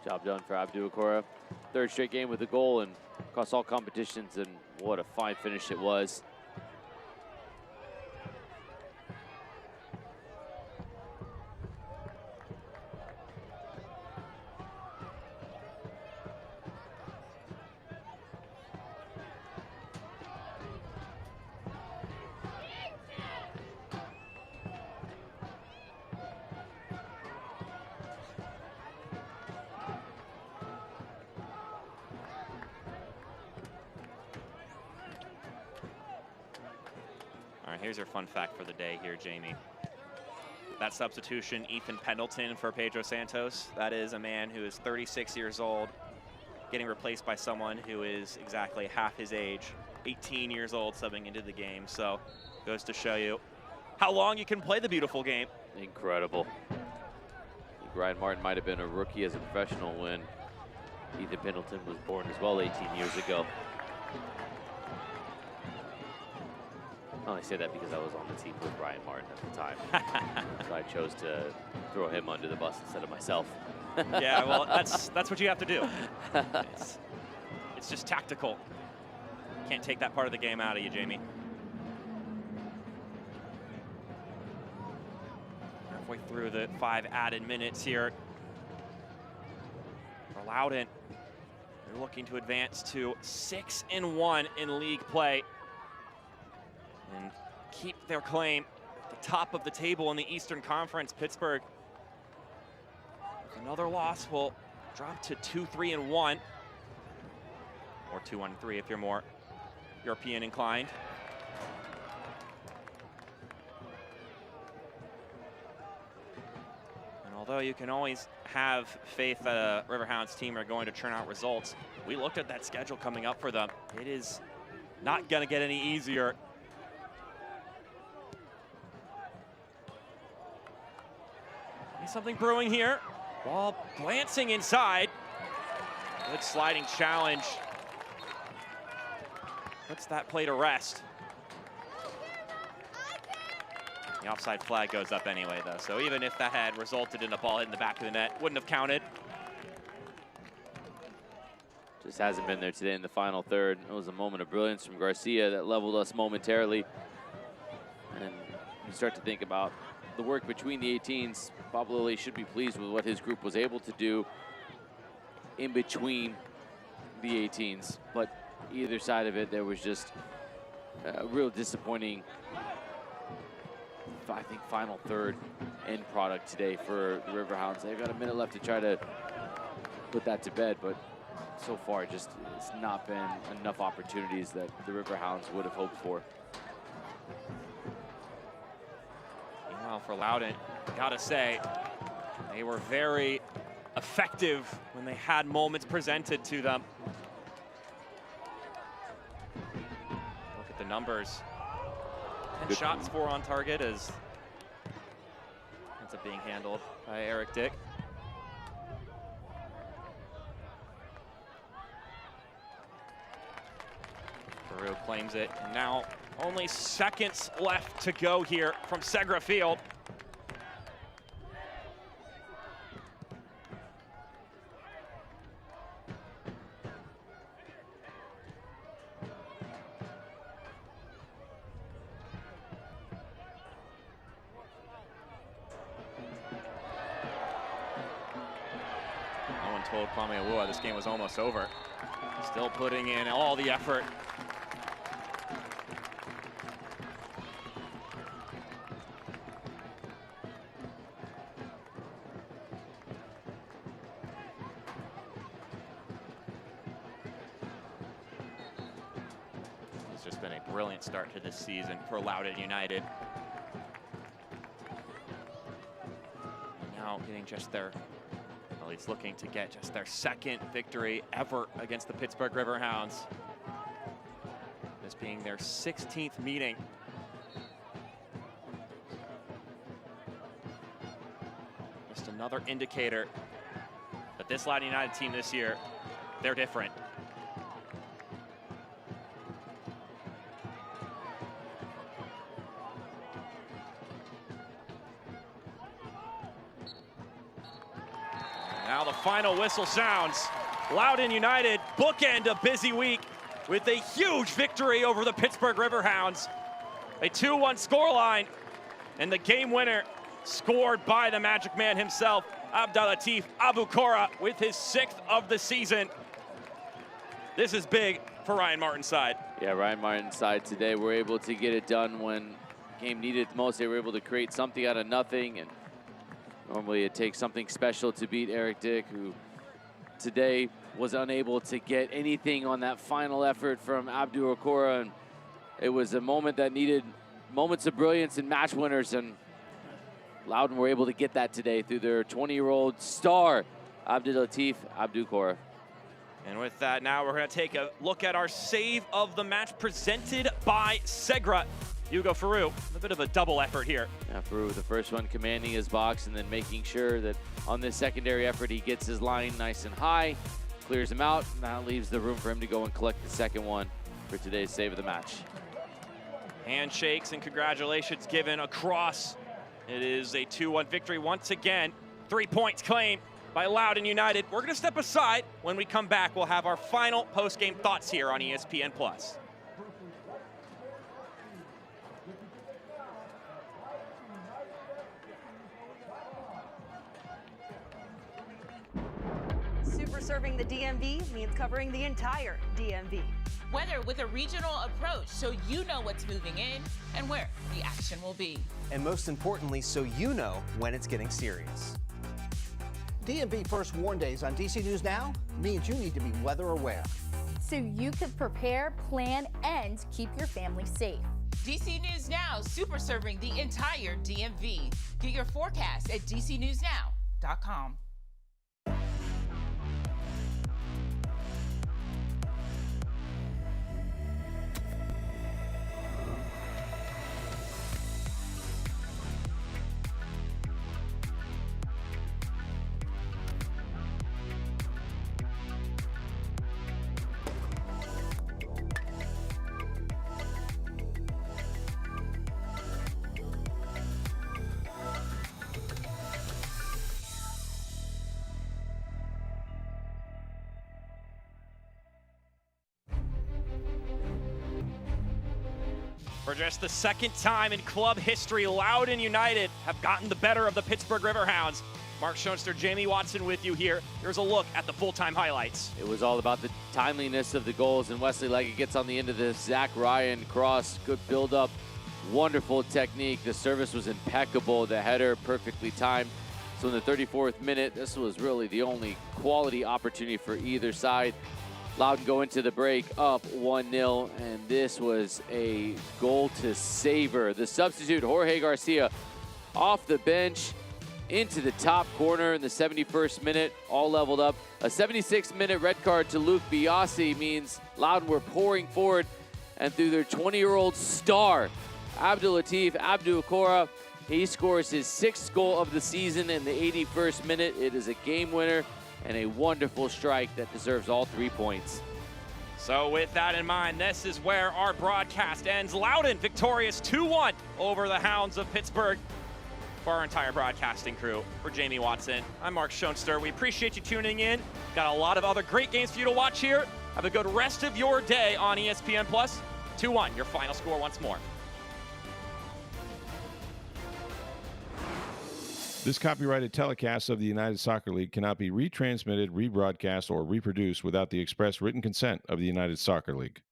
Speaker 2: Job done for Abdul-Akora. Third straight game with a goal and across all competitions, and what a fine finish it was.
Speaker 1: Here's your fun fact for the day here, Jamie. That substitution, Ethan Pendleton for Pedro Santos, that is a man who is 36 years old, getting replaced by someone who is exactly half his age, 18 years old, subbing into the game. So goes to show you how long you can play the beautiful game.
Speaker 2: Incredible. I think Ryan Martin might have been a rookie as a professional when Ethan Pendleton was born as well 18 years ago. I only say that because I was on the team with Ryan Martin at the time. So I chose to throw him under the bus instead of myself.
Speaker 1: Yeah, well, that's what you have to do. It's just tactical. Can't take that part of the game out of you, Jamie. Halfway through the 5 added minutes here for Loudoun. They're looking to advance to 6-1 in league play and keep their claim at the top of the table in the Eastern Conference. Pittsburgh, with another loss, will drop to 2-3-1, or 2-1-3 if you're more European inclined. And although you can always have faith that a Riverhounds team are going to churn out results, we looked at that schedule coming up for them. It is not going to get any easier. Something brewing here. Ball glancing inside. Good sliding challenge. Puts that play to rest. The offside flag goes up anyway, though. So even if that had resulted in a ball hitting the back of the net, wouldn't have counted.
Speaker 2: Just hasn't been there today in the final third. It was a moment of brilliance from Garcia that leveled us momentarily. And you start to think about the work between the 18s. Bob Lilly should be pleased with what his group was able to do in between the 18s. But either side of it, there was just a real disappointing, I think, final third end product today for the Riverhounds. They've got a minute left to try to put that to bed, but so far just it's not been enough opportunities that the Riverhounds would have hoped for.
Speaker 1: For Loudoun, gotta say, they were very effective when they had moments presented to them. Look at the numbers. 10
Speaker 2: Good.
Speaker 1: shots, 4 on target, as ends up being handled by Eric Dick. Peru claims it, and now only seconds left to go here from Segra Field. told Kwame Awua this game was almost over. Still putting in all the effort. It's just been a brilliant start to this season for Loudoun United. And now getting just their, well, he's looking to get just their second victory ever against the Pittsburgh Riverhounds. This being their 16th meeting. Just another indicator that this Loudoun United team this year, they're different. Now the final whistle sounds. Loudoun United bookend a busy week with a huge victory over the Pittsburgh Riverhounds. A 2-1 scoreline, and the game winner scored by the Magic Man himself, Abdulatif Abukora, with his 6th of the season. This is big for Ryan Martin's side.
Speaker 2: Yeah, Ryan Martin's side today were able to get it done when the game needed it most. They were able to create something out of nothing, and normally it takes something special to beat Eric Dick, who today was unable to get anything on that final effort from Abdul Okora. And it was a moment that needed moments of brilliance and match winners, and Loudoun were able to get that today through their 20-year-old star, Abdulatif Abdukora.
Speaker 1: And with that, now we're going to take a look at our save of the match presented by Segra. Hugo Faru, a bit of a double effort here.
Speaker 2: Yeah, Faru, the first one commanding his box and then making sure that on this secondary effort he gets his line nice and high, clears him out, and that leaves the room for him to go and collect the second one for today's save of the match.
Speaker 1: Handshakes and congratulations given across. It is a 2-1 victory once again. 3 points claimed by Loudoun United. We're going to step aside. When we come back, we'll have our final post-game thoughts here on ESPN+.
Speaker 4: Super serving the DMV means covering the entire DMV.
Speaker 19: Weather with a regional approach, so you know what's moving in and where the action will be.
Speaker 18: And most importantly, so you know when it's getting serious. DMV First Warn Days on DC News Now means you need to be weather aware.
Speaker 9: So you can prepare, plan, and keep your family safe.
Speaker 19: DC News Now, super serving the entire DMV. Get your forecast at dcnewsnow.com.
Speaker 1: For just the second time in club history, Loudoun United have gotten the better of the Pittsburgh Riverhounds. Mark Schoenster, Jamie Watson with you here. Here's a look at the full-time highlights.
Speaker 2: It was all about the timeliness of the goals, and Wesley Leggett gets on the end of this. Zach Ryan cross, good build-up, wonderful technique. The service was impeccable. The header perfectly timed. So in the 34th minute, this was really the only quality opportunity for either side. Loudoun go into the break up 1-0, and this was a goal to savor. The substitute, Jorge Garcia, off the bench into the top corner in the 71st minute, all leveled up. A 76-minute red card to Luke Biasi means Loudoun were pouring forward, and through their 20-year-old star, Abdulatif Abdukora, he scores his 6th goal of the season in the 81st minute. It is a game winner and a wonderful strike that deserves all 3 points.
Speaker 1: So with that in mind, this is where our broadcast ends. Loudoun victorious 2-1 over the Hounds of Pittsburgh. For our entire broadcasting crew, for Jamie Watson, I'm Mark Schoenster. We appreciate you tuning in. Got a lot of other great games for you to watch here. Have a good rest of your day on ESPN+. 2-1, your final score once more.
Speaker 3: This copyrighted telecast of the United Soccer League cannot be retransmitted, rebroadcast, or reproduced without the express written consent of the United Soccer League.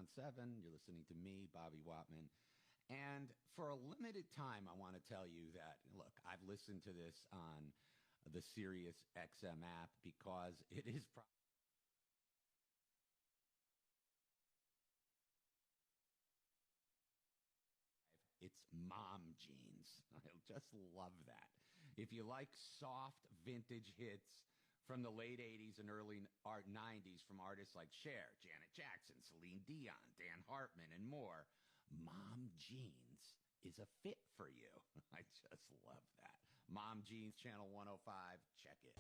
Speaker 5: on 7. You're listening to me, Bobby Watman. And for a limited time, I want to tell you that, look, I've listened to this on the Sirius XM app because it is it's mom jeans. I just love that. If you like soft vintage hits from the late 80s and early 90s from artists like Cher, Janet Jackson, Celine Dion, Dan Hartman, and more, mom jeans is a fit for you. I just love that. Mom Jeans, Channel 105. Check it.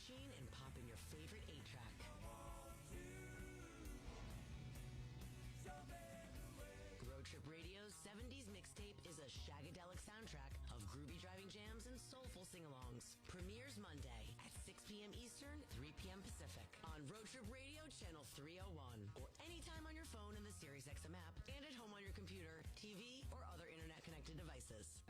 Speaker 12: machine and pop in your favorite 8-track. Road Trip Radio's 70s mixtape is a shagadelic soundtrack of groovy driving jams and soulful sing-alongs. Premieres Monday at 6 p.m. Eastern, 3 p.m. Pacific on Road Trip Radio Channel 301 or anytime on your phone in the SiriusXM app and at home on your computer, TV, or other internet-connected devices.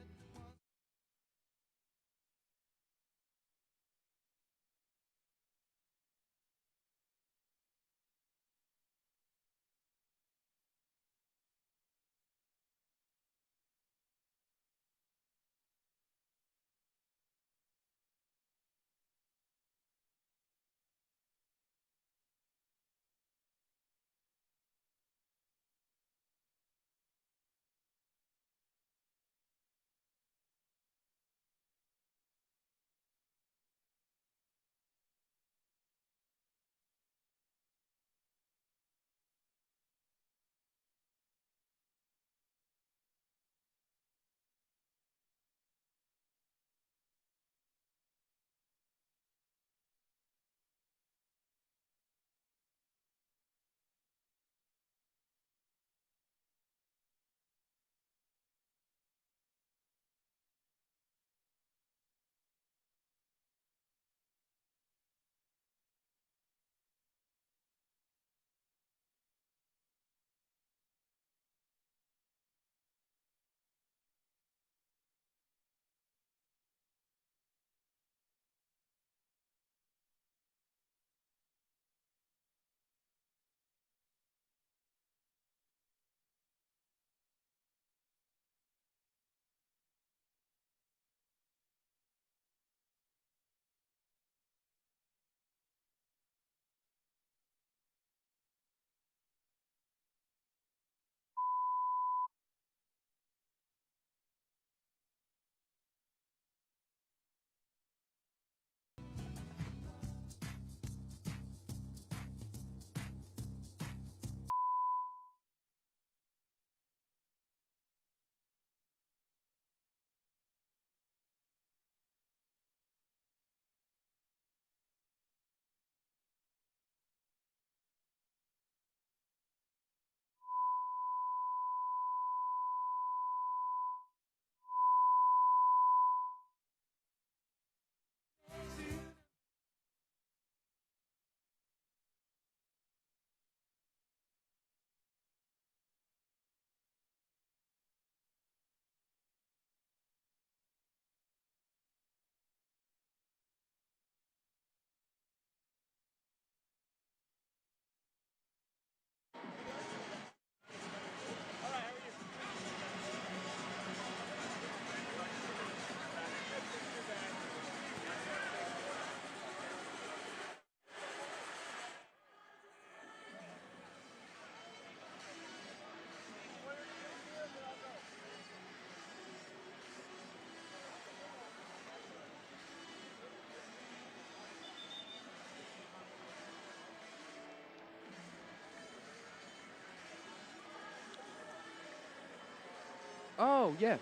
Speaker 13: Oh, yeah.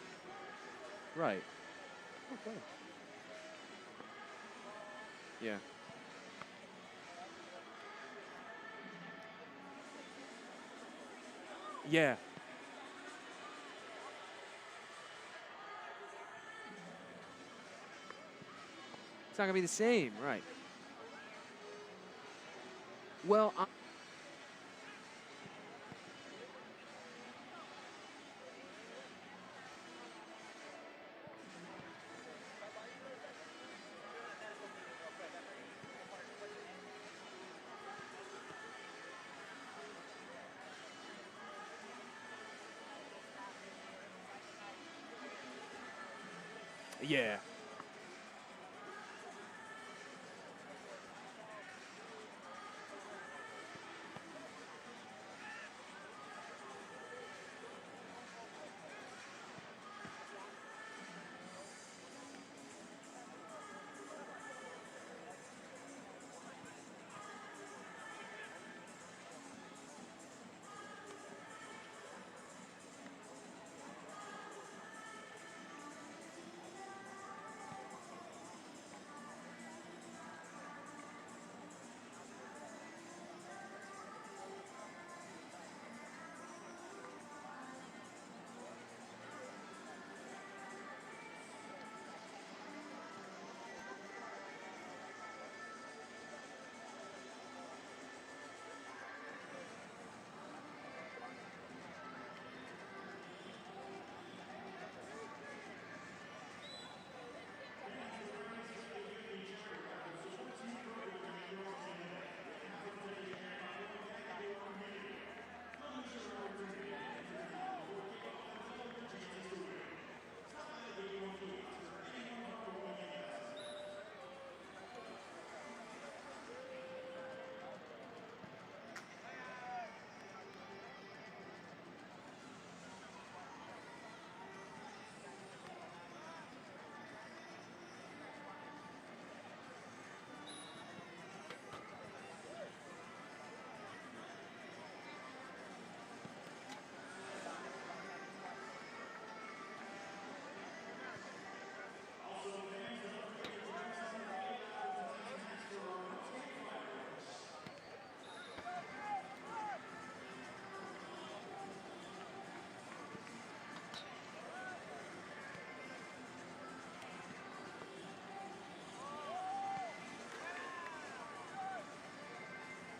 Speaker 13: Right. Okay. Yeah. Yeah. It's not going to be the same, right. Well, yeah.